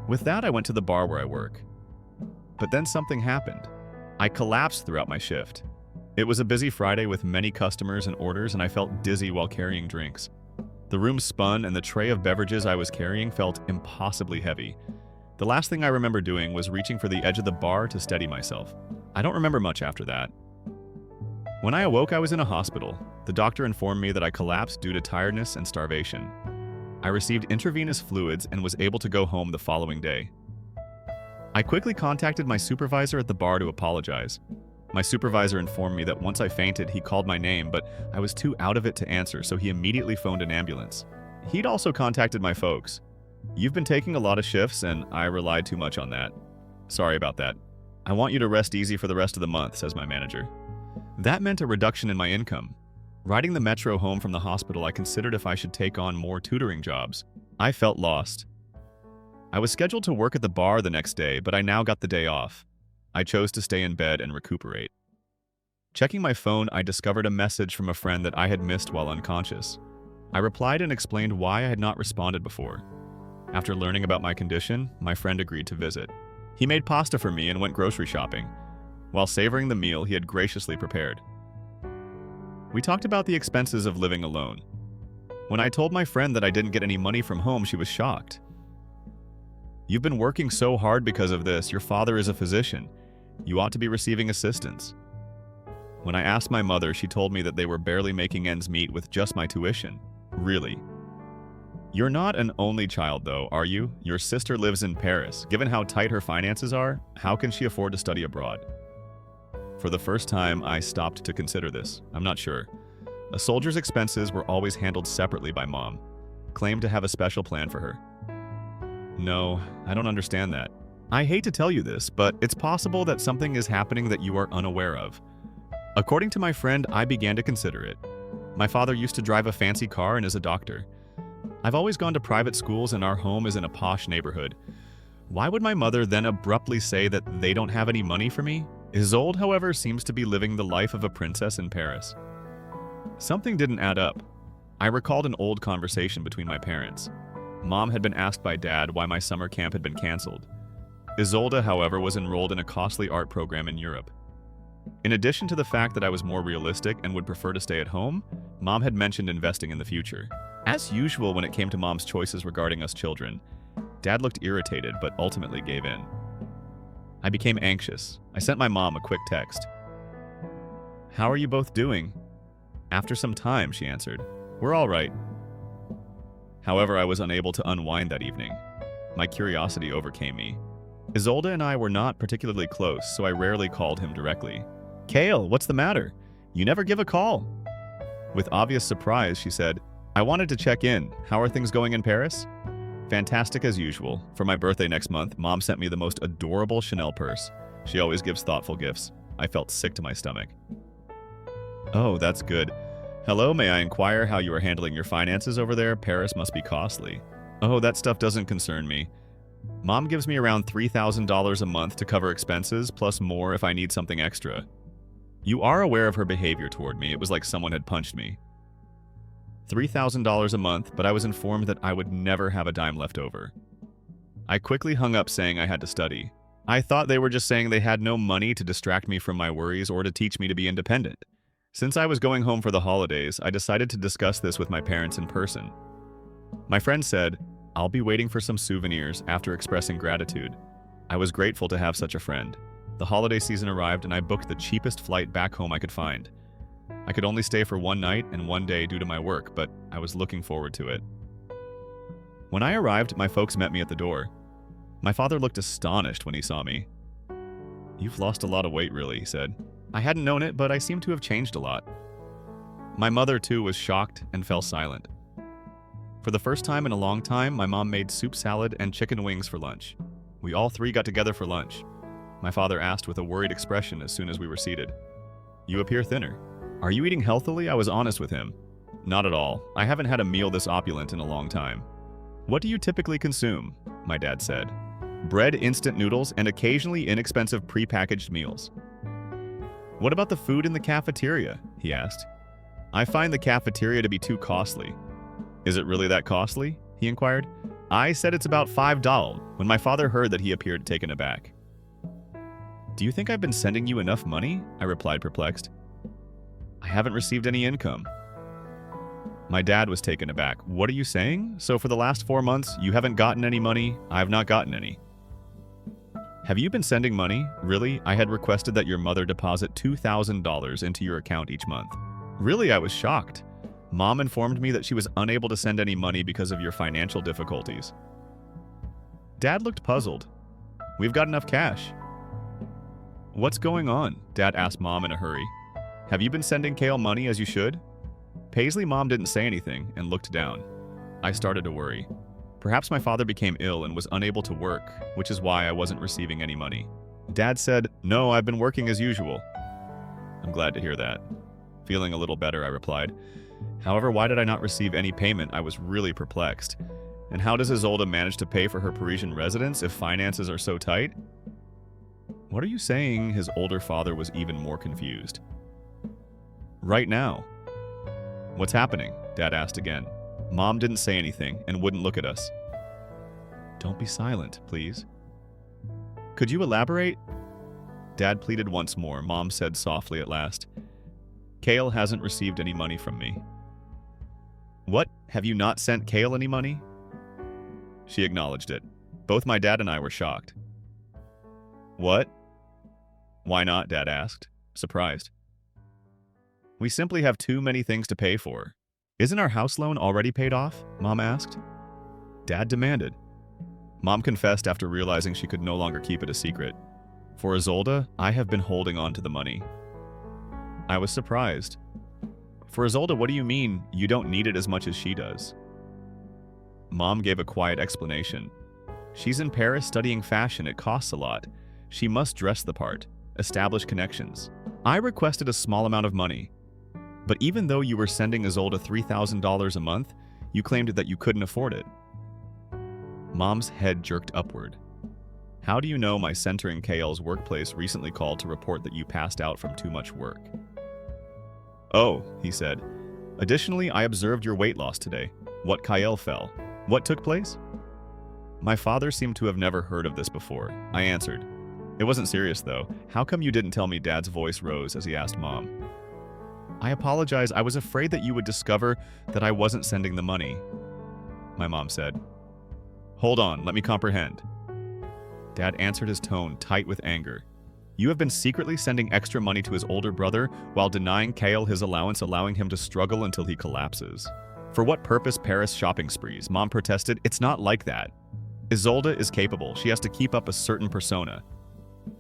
With that, I went to the bar where I work. But then something happened. I collapsed throughout my shift. It was a busy Friday with many customers and orders, and I felt dizzy while carrying drinks. The room spun, and the tray of beverages I was carrying felt impossibly heavy. The last thing I remember doing was reaching for the edge of the bar to steady myself. I don't remember much after that. When I awoke, I was in a hospital. The doctor informed me that I collapsed due to tiredness and starvation. I received intravenous fluids and was able to go home the following day. I quickly contacted my supervisor at the bar to apologize. My supervisor informed me that once I fainted, he called my name, but I was too out of it to answer, so he immediately phoned an ambulance. He'd also contacted my folks. "You've been taking a lot of shifts, and I relied too much on that. Sorry about that. I want you to rest easy for the rest of the month," says my manager. That meant a reduction in my income. Riding the metro home from the hospital, I considered if I should take on more tutoring jobs. I felt lost. I was scheduled to work at the bar the next day, but I now got the day off. I chose to stay in bed and recuperate. Checking my phone, I discovered a message from a friend that I had missed while unconscious. I replied and explained why I had not responded before. After learning about my condition, my friend agreed to visit. He made pasta for me and went grocery shopping, while savoring the meal he had graciously prepared. We talked about the expenses of living alone. When I told my friend that I didn't get any money from home, she was shocked. "You've been working so hard because of this. Your father is a physician. You ought to be receiving assistance." When I asked my mother, she told me that they were barely making ends meet with just my tuition. Really? "You're not an only child, though, are you? Your sister lives in Paris. Given how tight her finances are, how can she afford to study abroad?" For the first time, I stopped to consider this. I'm not sure. A soldier's expenses were always handled separately by Mom. Claimed to have a special plan for her. No, I don't understand that. I hate to tell you this, but it's possible that something is happening that you are unaware of. According to my friend, I began to consider it. My father used to drive a fancy car and is a doctor. I've always gone to private schools and our home is in a posh neighborhood. Why would my mother then abruptly say that they don't have any money for me? Isolde, however, seems to be living the life of a princess in Paris. Something didn't add up. I recalled an old conversation between my parents. Mom had been asked by Dad why my summer camp had been canceled. Isolde, however, was enrolled in a costly art program in Europe. In addition to the fact that I was more realistic and would prefer to stay at home, Mom had mentioned investing in the future. As usual when it came to Mom's choices regarding us children, Dad looked irritated but ultimately gave in. I became anxious. I sent my mom a quick text. "How are you both doing?" "After some time," she answered. "We're all right." However, I was unable to unwind that evening. My curiosity overcame me. Isolde and I were not particularly close, so I rarely called him directly. "Kale, what's the matter? You never give a call." With obvious surprise, she said, "I wanted to check in. How are things going in Paris?" "Fantastic as usual. For my birthday next month, Mom sent me the most adorable Chanel purse. She always gives thoughtful gifts." I felt sick to my stomach. "Oh, that's good. Hello, may I inquire how you are handling your finances over there? Paris must be costly." "Oh, that stuff doesn't concern me. Mom gives me around $3,000 a month to cover expenses, plus more if I need something extra." You are aware of her behavior toward me. It was like someone had punched me. $3,000 a month, but I was informed that I would never have a dime left over. I quickly hung up saying I had to study. I thought they were just saying they had no money to distract me from my worries or to teach me to be independent. Since I was going home for the holidays, I decided to discuss this with my parents in person. My friend said, "I'll be waiting for some souvenirs," after expressing gratitude. I was grateful to have such a friend. The holiday season arrived and I booked the cheapest flight back home I could find. I could only stay for one night and one day due to my work, but I was looking forward to it. When I arrived, my folks met me at the door. My father looked astonished when he saw me. "You've lost a lot of weight, really," he said. I hadn't known it, but I seemed to have changed a lot. My mother, too, was shocked and fell silent. For the first time in a long time, my mom made soup salad and chicken wings for lunch. We all three got together for lunch. My father asked with a worried expression as soon as we were seated, "You appear thinner. Are you eating healthily?" I was honest with him. "Not at all. I haven't had a meal this opulent in a long time." "What do you typically consume?" my dad said. "Bread, instant noodles, and occasionally inexpensive prepackaged meals." "What about the food in the cafeteria?" he asked. "I find the cafeteria to be too costly." "Is it really that costly?" he inquired. I said it's about $5 when my father heard that he appeared taken aback. "Do you think I've been sending you enough money?" I replied, perplexed. "I haven't received any income." My dad was taken aback. "What are you saying? So for the last 4 months, you haven't gotten any money? I've not gotten any." "Have you been sending money? Really? I had requested that your mother deposit $2,000 into your account each month." "Really?" I was shocked. "Mom informed me that she was unable to send any money because of your financial difficulties." Dad looked puzzled. "We've got enough cash." "What's going on?" Dad asked Mom in a hurry. "Have you been sending Kale money as you should?" Paisley Mom didn't say anything and looked down. I started to worry. Perhaps my father became ill and was unable to work, which is why I wasn't receiving any money. Dad said, "No, I've been working as usual." "I'm glad to hear that." Feeling a little better, I replied. "However, why did I not receive any payment? I was really perplexed. And how does Isolde manage to pay for her Parisian residence if finances are so tight?" "What are you saying?" His older father was even more confused. "Right now." "What's happening?" Dad asked again. Mom didn't say anything and wouldn't look at us. "Don't be silent, please." "Could you elaborate?" Dad pleaded once more. Mom said softly at last, "Kale hasn't received any money from me." "What? Have you not sent Kale any money?" She acknowledged it. Both my dad and I were shocked. "What?" "Why not?" Dad asked, surprised. "We simply have too many things to pay for." "Isn't our house loan already paid off?" Mom asked. Dad demanded. Mom confessed after realizing she could no longer keep it a secret. "For Isolde, I have been holding on to the money." I was surprised. "For Isolde, what do you mean you don't need it as much as she does?" Mom gave a quiet explanation. "She's in Paris studying fashion. It costs a lot. She must dress the part, establish connections. I requested a small amount of money. But even though you were sending Isolde $3,000 a month, you claimed that you couldn't afford it. Mom's head jerked upward. How do you know my center in KL's workplace recently called to report that you passed out from too much work? Oh, he said. Additionally, I observed your weight loss today. What KL fell? What took place? My father seemed to have never heard of this before. I answered. It wasn't serious, though. How come you didn't tell me? Dad's voice rose as he asked Mom. I apologize. I was afraid that you would discover that I wasn't sending the money, my mom said. Hold on, let me comprehend. Dad answered, his tone tight with anger. You have been secretly sending extra money to his older brother while denying Kale his allowance, allowing him to struggle until he collapses. For what purpose? Paris shopping sprees. Mom protested. It's not like that. Isolde is capable. She has to keep up a certain persona.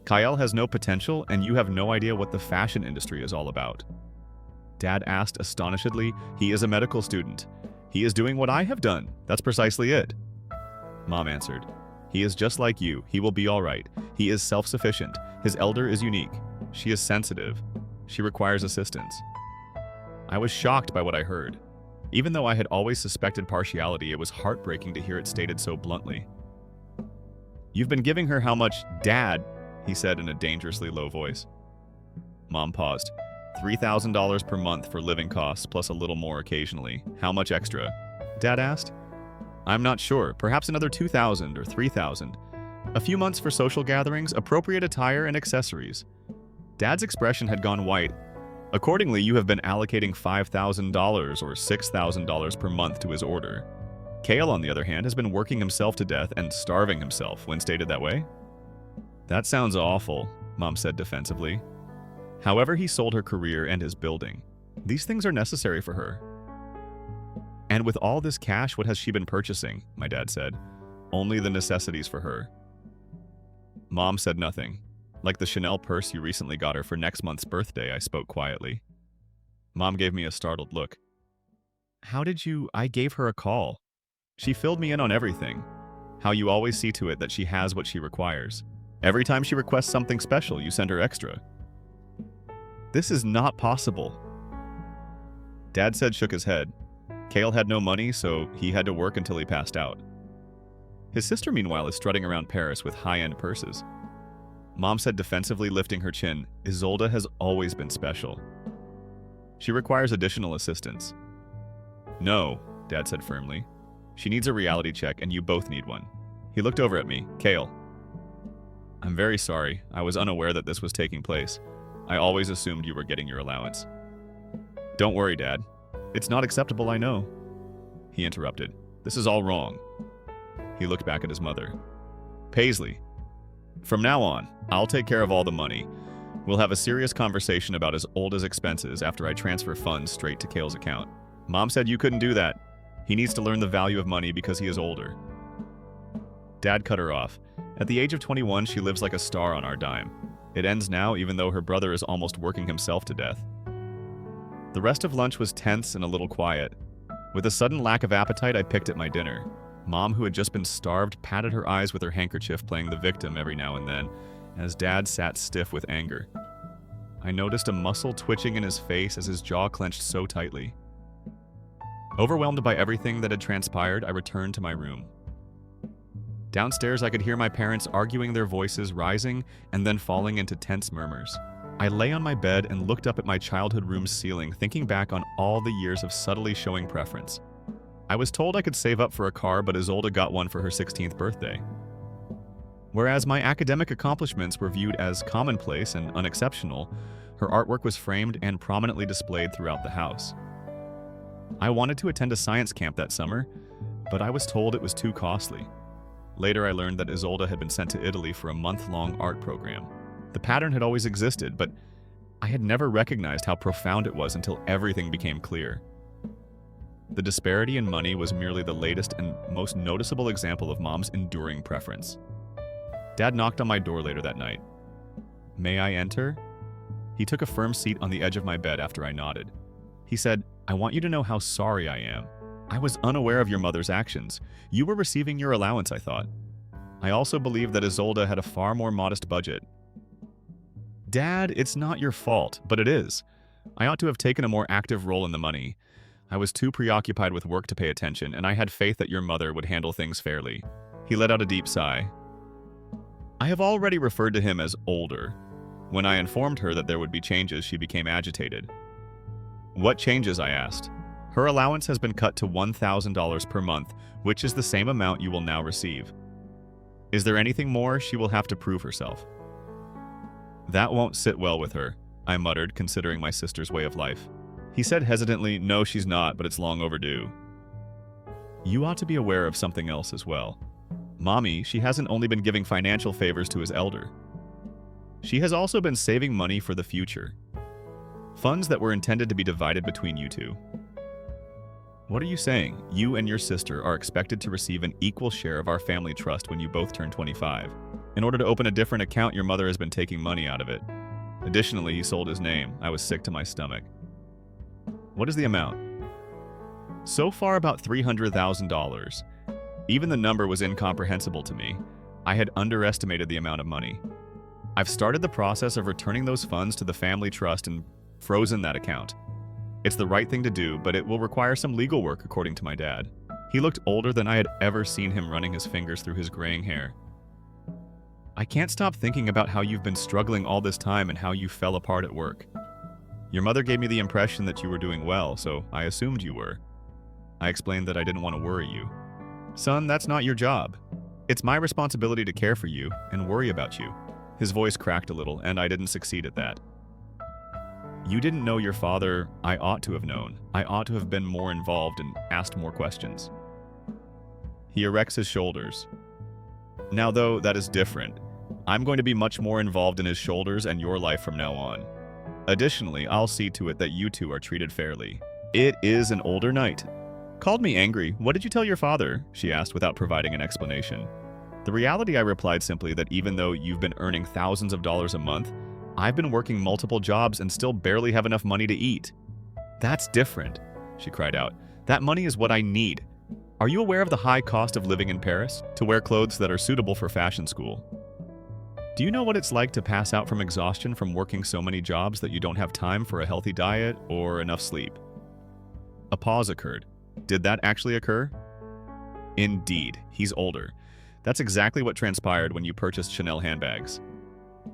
Kyle has no potential, and you have no idea what the fashion industry is all about. Dad asked astonishedly. He is a medical student. He is doing what I have done. That's precisely it. Mom answered. He is just like you. He will be all right. He is self-sufficient. His elder is unique. She is sensitive. She requires assistance. I was shocked by what I heard. Even though I had always suspected partiality, it was heartbreaking to hear it stated so bluntly. You've been giving her how much, Dad? He said in a dangerously low voice. Mom paused. $3,000 per month for living costs, plus a little more occasionally. How much extra? Dad asked. I'm not sure. Perhaps another $2,000 or $3,000. A few months for social gatherings, appropriate attire, and accessories. Dad's expression had gone white. Accordingly, you have been allocating $5,000 or $6,000 per month to his order. Kale, on the other hand, has been working himself to death and starving himself when stated that way. That sounds awful, Mom said defensively. However, he sold her career and his building. These things are necessary for her. And with all this cash, what has she been purchasing? My dad said. Only the necessities for her. Mom said nothing. Like the Chanel purse you recently got her for next month's birthday, I spoke quietly. Mom gave me a startled look. How did you? I gave her a call. She filled me in on everything. How you always see to it that she has what she requires. Every time she requests something special, you send her extra. This is not possible. Dad said, shook his head. Kale had no money, so he had to work until he passed out. His sister, meanwhile, is strutting around Paris with high-end purses. Mom said defensively, lifting her chin, Isolde has always been special. She requires additional assistance. No, Dad said firmly. She needs a reality check, and you both need one. He looked over at me. Kale. I'm very sorry. I was unaware that this was taking place. I always assumed you were getting your allowance. Don't worry, Dad. It's not acceptable, I know. He interrupted. This is all wrong. He looked back at his mother. Paisley. From now on, I'll take care of all the money. We'll have a serious conversation about Isolde's expenses after I transfer funds straight to Kale's account. Mom said you couldn't do that. He needs to learn the value of money because he is older. Dad cut her off. At the age of 21, she lives like a star on our dime. It ends now, even though her brother is almost working himself to death. The rest of lunch was tense and a little quiet. With a sudden lack of appetite, I picked at my dinner. Mom, who had just been starved, patted her eyes with her handkerchief, playing the victim every now and then, as Dad sat stiff with anger. I noticed a muscle twitching in his face as his jaw clenched so tightly. Overwhelmed by everything that had transpired, I returned to my room. Downstairs, I could hear my parents arguing, their voices rising and then falling into tense murmurs. I lay on my bed and looked up at my childhood room's ceiling, thinking back on all the years of subtly showing preference. I was told I could save up for a car, but Isolde got one for her 16th birthday. Whereas my academic accomplishments were viewed as commonplace and unexceptional, her artwork was framed and prominently displayed throughout the house. I wanted to attend a science camp that summer, but I was told it was too costly. Later, I learned that Isolde had been sent to Italy for a month-long art program. The pattern had always existed, but I had never recognized how profound it was until everything became clear. The disparity in money was merely the latest and most noticeable example of Mom's enduring preference. Dad knocked on my door later that night. May I enter? He took a firm seat on the edge of my bed after I nodded. He said, I want you to know how sorry I am. I was unaware of your mother's actions. You were receiving your allowance, I thought. I also believed that Isolde had a far more modest budget. Dad, it's not your fault, but it is. I ought to have taken a more active role in the money. I was too preoccupied with work to pay attention, and I had faith that your mother would handle things fairly. He let out a deep sigh. I have already referred to him as older. When I informed her that there would be changes, she became agitated. What changes? I asked. Her allowance has been cut to $1,000 per month, which is the same amount you will now receive. Is there anything more? She will have to prove herself. That won't sit well with her, I muttered, considering my sister's way of life. He said hesitantly, no, she's not, but it's long overdue. You ought to be aware of something else as well. Mommy, she hasn't only been giving financial favors to his elder. She has also been saving money for the future. Funds that were intended to be divided between you two. What are you saying? You and your sister are expected to receive an equal share of our family trust when you both turn 25. In order to open a different account, your mother has been taking money out of it. Additionally, he sold his name. I was sick to my stomach. What is the amount? So far, about $300,000. Even the number was incomprehensible to me. I had underestimated the amount of money. I've started the process of returning those funds to the family trust and frozen that account. It's the right thing to do, but it will require some legal work, according to my dad. He looked older than I had ever seen him, running his fingers through his graying hair. I can't stop thinking about how you've been struggling all this time and how you fell apart at work. Your mother gave me the impression that you were doing well, so I assumed you were. I explained that I didn't want to worry you. Son, that's not your job. It's my responsibility to care for you and worry about you. His voice cracked a little, and I didn't succeed at that. You didn't know your father. I ought to have known. I ought to have been more involved and asked more questions. He erects his shoulders. Now, though, that is different. I'm going to be much more involved in his shoulders and your life from now on. Additionally, I'll see to it that you two are treated fairly. It is an older night. Called me angry. What did you tell your father? She asked without providing an explanation. The reality, I replied simply, that even though you've been earning thousands of dollars a month, I've been working multiple jobs and still barely have enough money to eat. That's different, she cried out. That money is what I need. Are you aware of the high cost of living in Paris? To wear clothes that are suitable for fashion school. Do you know what it's like to pass out from exhaustion from working so many jobs that you don't have time for a healthy diet or enough sleep? A pause occurred. Did that actually occur? Indeed, he's older. That's exactly what transpired when you purchased Chanel handbags.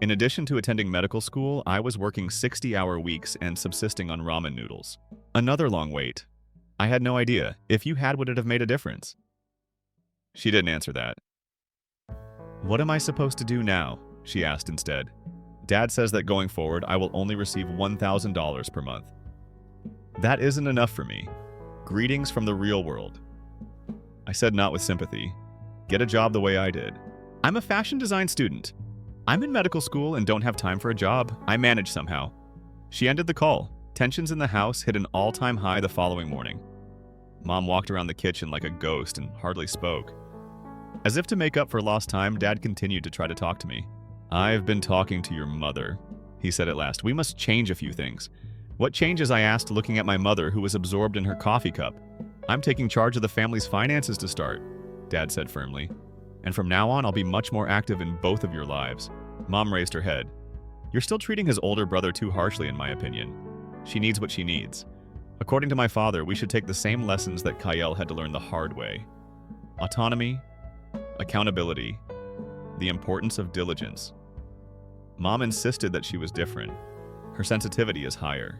In addition to attending medical school, I was working 60-hour weeks and subsisting on ramen noodles. Another long wait. I had no idea. If you had, would it have made a difference? She didn't answer that. What am I supposed to do now? She asked instead. Dad says that going forward, I will only receive $1,000 per month. That isn't enough for me. Greetings from the real world. I said, not with sympathy. Get a job the way I did. I'm a fashion design student. I'm in medical school and don't have time for a job. I manage somehow. She ended the call. Tensions in the house hit an all-time high the following morning. Mom walked around the kitchen like a ghost and hardly spoke. As if to make up for lost time, Dad continued to try to talk to me. I've been talking to your mother, he said at last. We must change a few things. What changes? I asked, looking at my mother, who was absorbed in her coffee cup. I'm taking charge of the family's finances to start, Dad said firmly. And from now on, I'll be much more active in both of your lives. Mom raised her head. You're still treating his older brother too harshly, in my opinion. She needs what she needs. According to my father, we should take the same lessons that Kyle had to learn the hard way. Autonomy, accountability, the importance of diligence. Mom insisted that she was different. Her sensitivity is higher.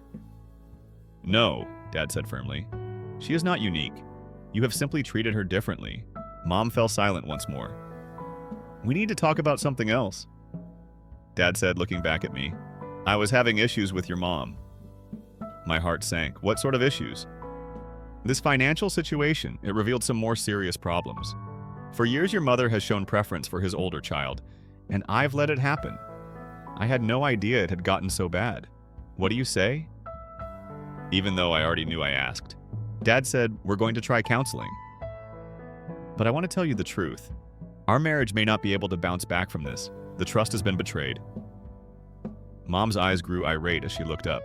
No, Dad said firmly. She is not unique. You have simply treated her differently. Mom fell silent once more. We need to talk about something else, Dad said, looking back at me. I was having issues with your mom. My heart sank. What sort of issues? This financial situation, it revealed some more serious problems. For years, your mother has shown preference for his older child, and I've let it happen. I had no idea it had gotten so bad. What do you say? Even though I already knew, I asked. Dad said, we're going to try counseling. But I want to tell you the truth. Our marriage may not be able to bounce back from this. The trust has been betrayed. Mom's eyes grew irate as she looked up.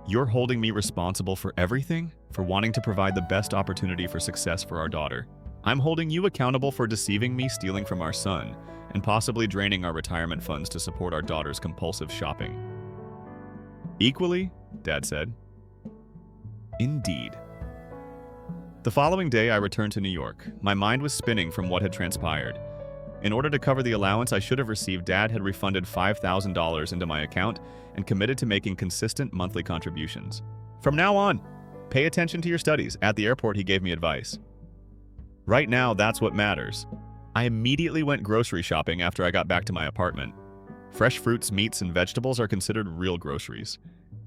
You're holding me responsible for everything? For wanting to provide the best opportunity for success for our daughter? I'm holding you accountable for deceiving me, stealing from our son, and possibly draining our retirement funds to support our daughter's compulsive shopping." "Equally," Dad said. Indeed. The following day, I returned to New York. My mind was spinning from what had transpired. In order to cover the allowance I should have received, Dad had refunded $5,000 into my account and committed to making consistent monthly contributions. "From now on, pay attention to your studies." At the airport, he gave me advice. Right now, that's what matters. I immediately went grocery shopping after I got back to my apartment. Fresh fruits, meats, and vegetables are considered real groceries.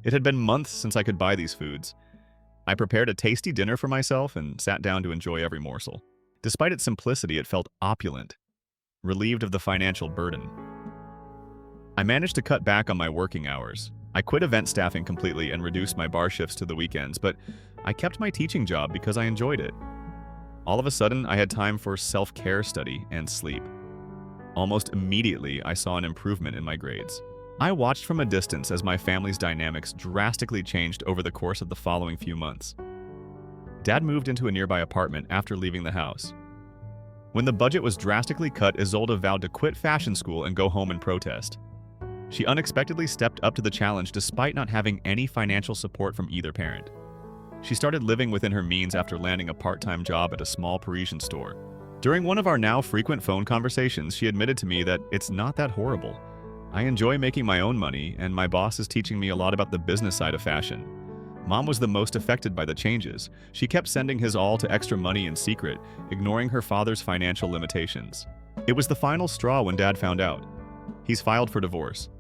It had been months since I could buy these foods. I prepared a tasty dinner for myself and sat down to enjoy every morsel. Despite its simplicity, it felt opulent, relieved of the financial burden. I managed to cut back on my working hours. I quit event staffing completely and reduced my bar shifts to the weekends, but I kept my teaching job because I enjoyed it. All of a sudden, I had time for self-care, study, and sleep. Almost immediately, I saw an improvement in my grades. I watched from a distance as my family's dynamics drastically changed over the course of the following few months. Dad moved into a nearby apartment after leaving the house. When the budget was drastically cut, Isolde vowed to quit fashion school and go home and protest. She unexpectedly stepped up to the challenge despite not having any financial support from either parent. She started living within her means after landing a part-time job at a small Parisian store. During one of our now frequent phone conversations, she admitted to me that it's not that horrible. I enjoy making my own money, and my boss is teaching me a lot about the business side of fashion. Mom was the most affected by the changes. She kept sending his all to extra money in secret, ignoring her father's financial limitations. It was the final straw when Dad found out. He's filed for divorce.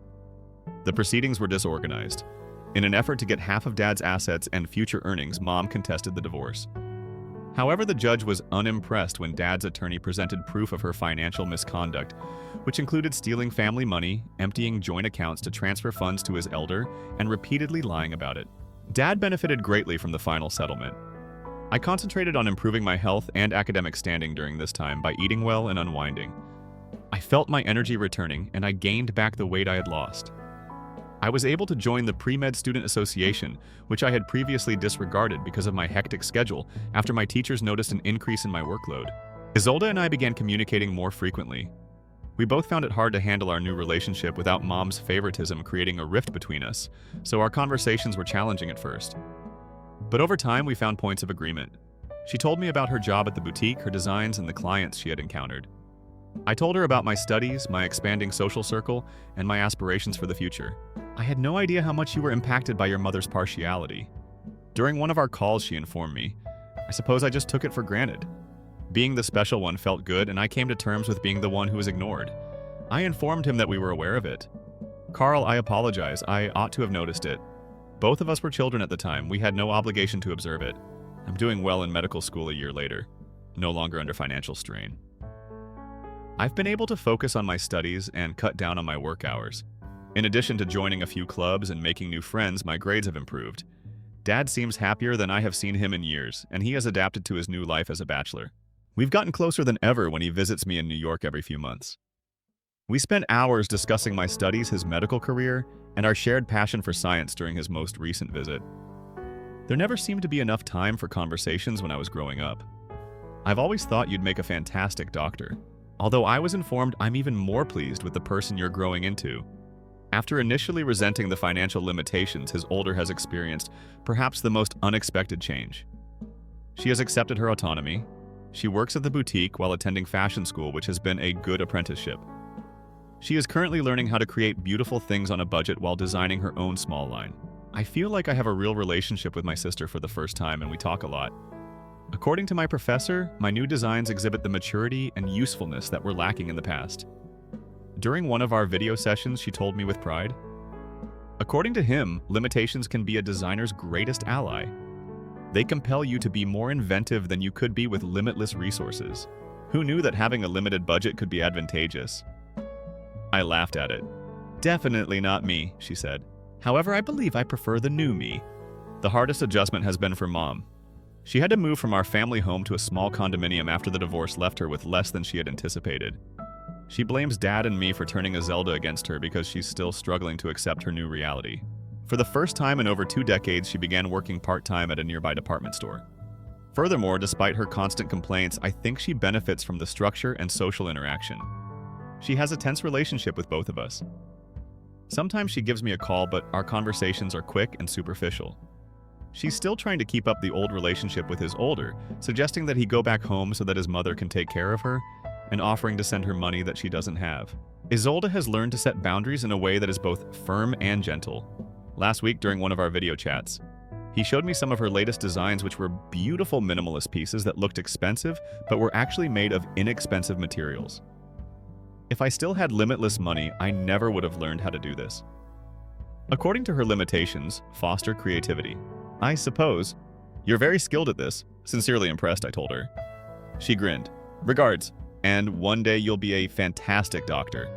The proceedings were disorganized. In an effort to get half of Dad's assets and future earnings, Mom contested the divorce. However, the judge was unimpressed when Dad's attorney presented proof of her financial misconduct, which included stealing family money, emptying joint accounts to transfer funds to his elder, and repeatedly lying about it. Dad benefited greatly from the final settlement. I concentrated on improving my health and academic standing during this time by eating well and unwinding. I felt my energy returning, and I gained back the weight I had lost. I was able to join the Pre-Med Student Association, which I had previously disregarded because of my hectic schedule after my teachers noticed an increase in my workload. Isolde and I began communicating more frequently. We both found it hard to handle our new relationship without Mom's favoritism creating a rift between us, so our conversations were challenging at first. But over time, we found points of agreement. She told me about her job at the boutique, her designs, and the clients she had encountered. I told her about my studies, my expanding social circle, and my aspirations for the future. "I had no idea how much you were impacted by your mother's partiality." During one of our calls, she informed me, "I suppose I just took it for granted. Being the special one felt good, and I came to terms with being the one who was ignored." I informed him that we were aware of it. "Carl, I apologize. I ought to have noticed it. Both of us were children at the time. We had no obligation to observe it. I'm doing well in medical school a year later, no longer under financial strain. I've been able to focus on my studies and cut down on my work hours. In addition to joining a few clubs and making new friends, my grades have improved. Dad seems happier than I have seen him in years, and he has adapted to his new life as a bachelor. We've gotten closer than ever when he visits me in New York every few months. We spent hours discussing my studies, his medical career, and our shared passion for science during his most recent visit. There never seemed to be enough time for conversations when I was growing up. I've always thought you'd make a fantastic doctor. Although I was informed I'm even more pleased with the person you're growing into. After initially resenting the financial limitations his older has experienced, perhaps the most unexpected change. She has accepted her autonomy. She works at the boutique while attending fashion school, which has been a good apprenticeship. She is currently learning how to create beautiful things on a budget while designing her own small line. I feel like I have a real relationship with my sister for the first time, and we talk a lot. According to my professor, my new designs exhibit the maturity and usefulness that were lacking in the past. During one of our video sessions, she told me with pride, "According to him, limitations can be a designer's greatest ally. They compel you to be more inventive than you could be with limitless resources. Who knew that having a limited budget could be advantageous?" I laughed at it. "Definitely not me," she said. "However, I believe I prefer the new me." The hardest adjustment has been for Mom. She had to move from our family home to a small condominium after the divorce left her with less than she had anticipated. She blames Dad and me for turning Isolde against her because she's still struggling to accept her new reality. For the first time in over 2 decades, she began working part-time at a nearby department store. Furthermore, despite her constant complaints, I think she benefits from the structure and social interaction. She has a tense relationship with both of us. Sometimes she gives me a call, but our conversations are quick and superficial. She's still trying to keep up the old relationship with his older, suggesting that he go back home so that his mother can take care of her, and offering to send her money that she doesn't have. Isolde has learned to set boundaries in a way that is both firm and gentle. Last week during one of our video chats, he showed me some of her latest designs, which were beautiful minimalist pieces that looked expensive, but were actually made of inexpensive materials. If I still had limitless money, I never would have learned how to do this. According to her limitations, foster creativity. I suppose. You're very skilled at this. Sincerely impressed, I told her. She grinned. Regards. And one day you'll be a fantastic doctor.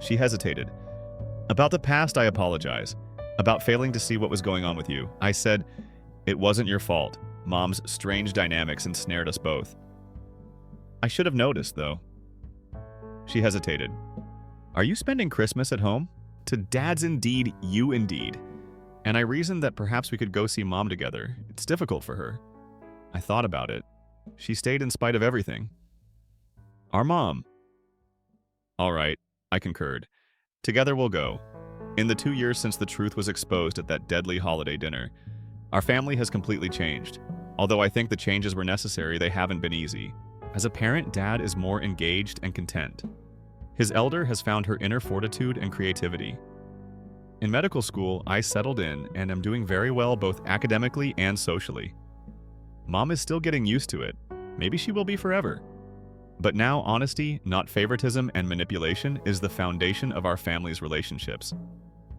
She hesitated. About the past, I apologize. About failing to see what was going on with you. I said, it wasn't your fault. Mom's strange dynamics ensnared us both. I should have noticed, though. She hesitated. Are you spending Christmas at home? To Dad's indeed, you indeed. And I reasoned that perhaps we could go see Mom together. It's difficult for her. I thought about it. She stayed in spite of everything. Our mom. All right, I concurred. Together we'll go. In the 2 years since the truth was exposed at that deadly holiday dinner, our family has completely changed. Although I think the changes were necessary, they haven't been easy. As a parent, Dad is more engaged and content. His elder has found her inner fortitude and creativity. In medical school, I settled in and am doing very well both academically and socially. Mom is still getting used to it. Maybe she will be forever. But now honesty, not favoritism and manipulation, is the foundation of our family's relationships.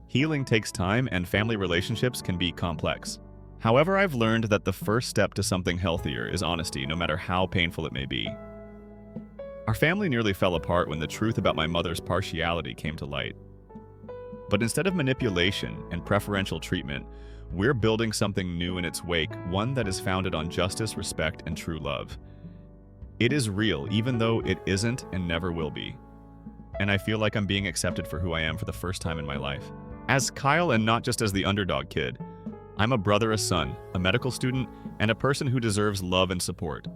Healing takes time and family relationships can be complex. However, I've learned that the first step to something healthier is honesty, no matter how painful it may be. Our family nearly fell apart when the truth about my mother's partiality came to light. But instead of manipulation and preferential treatment, we're building something new in its wake, one that is founded on justice, respect, and true love. It is real, even though it isn't and never will be. And I feel like I'm being accepted for who I am for the first time in my life. As Kyle, and not just as the underdog kid. I'm a brother, a son, a medical student, and a person who deserves love and support.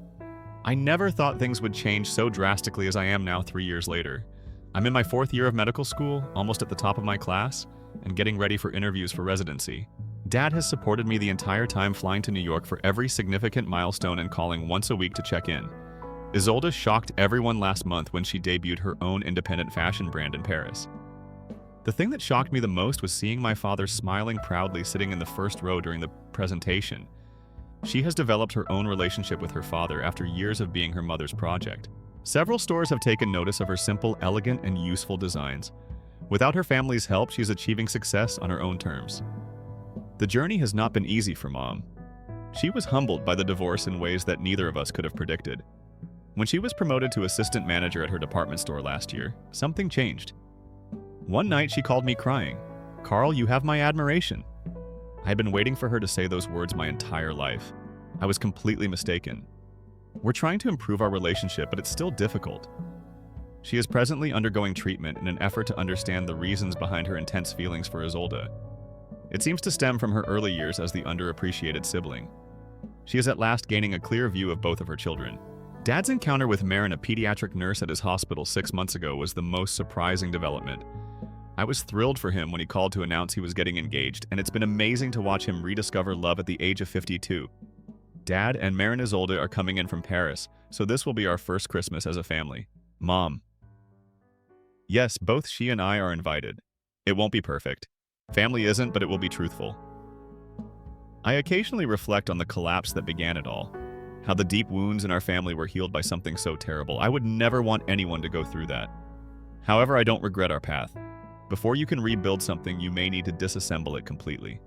I never thought things would change so drastically as I am now 3 years later. I'm in my 4th year of medical school, almost at the top of my class, and getting ready for interviews for residency. Dad has supported me the entire time, flying to New York for every significant milestone and calling once a week to check in. Isolde shocked everyone last month when she debuted her own independent fashion brand in Paris. The thing that shocked me the most was seeing my father smiling proudly sitting in the first row during the presentation. She has developed her own relationship with her father after years of being her mother's project. Several stores have taken notice of her simple, elegant, and useful designs. Without her family's help, she's achieving success on her own terms. The journey has not been easy for Mom. She was humbled by the divorce in ways that neither of us could have predicted. When she was promoted to assistant manager at her department store last year, something changed. One night she called me crying, "Carl, you have my admiration." I had been waiting for her to say those words my entire life. I was completely mistaken. We're trying to improve our relationship, but it's still difficult. She is presently undergoing treatment in an effort to understand the reasons behind her intense feelings for Isolde. It seems to stem from her early years as the underappreciated sibling. She is at last gaining a clear view of both of her children. Dad's encounter with Marin, a pediatric nurse at his hospital 6 months ago, was the most surprising development. I was thrilled for him when he called to announce he was getting engaged, and it's been amazing to watch him rediscover love at the age of 52. Dad and Marin Isolde are coming in from Paris, so this will be our first Christmas as a family. Mom. Yes, both she and I are invited. It won't be perfect. Family isn't, but it will be truthful. I occasionally reflect on the collapse that began it all. How the deep wounds in our family were healed by something so terrible. I would never want anyone to go through that. However, I don't regret our path. Before you can rebuild something, you may need to disassemble it completely.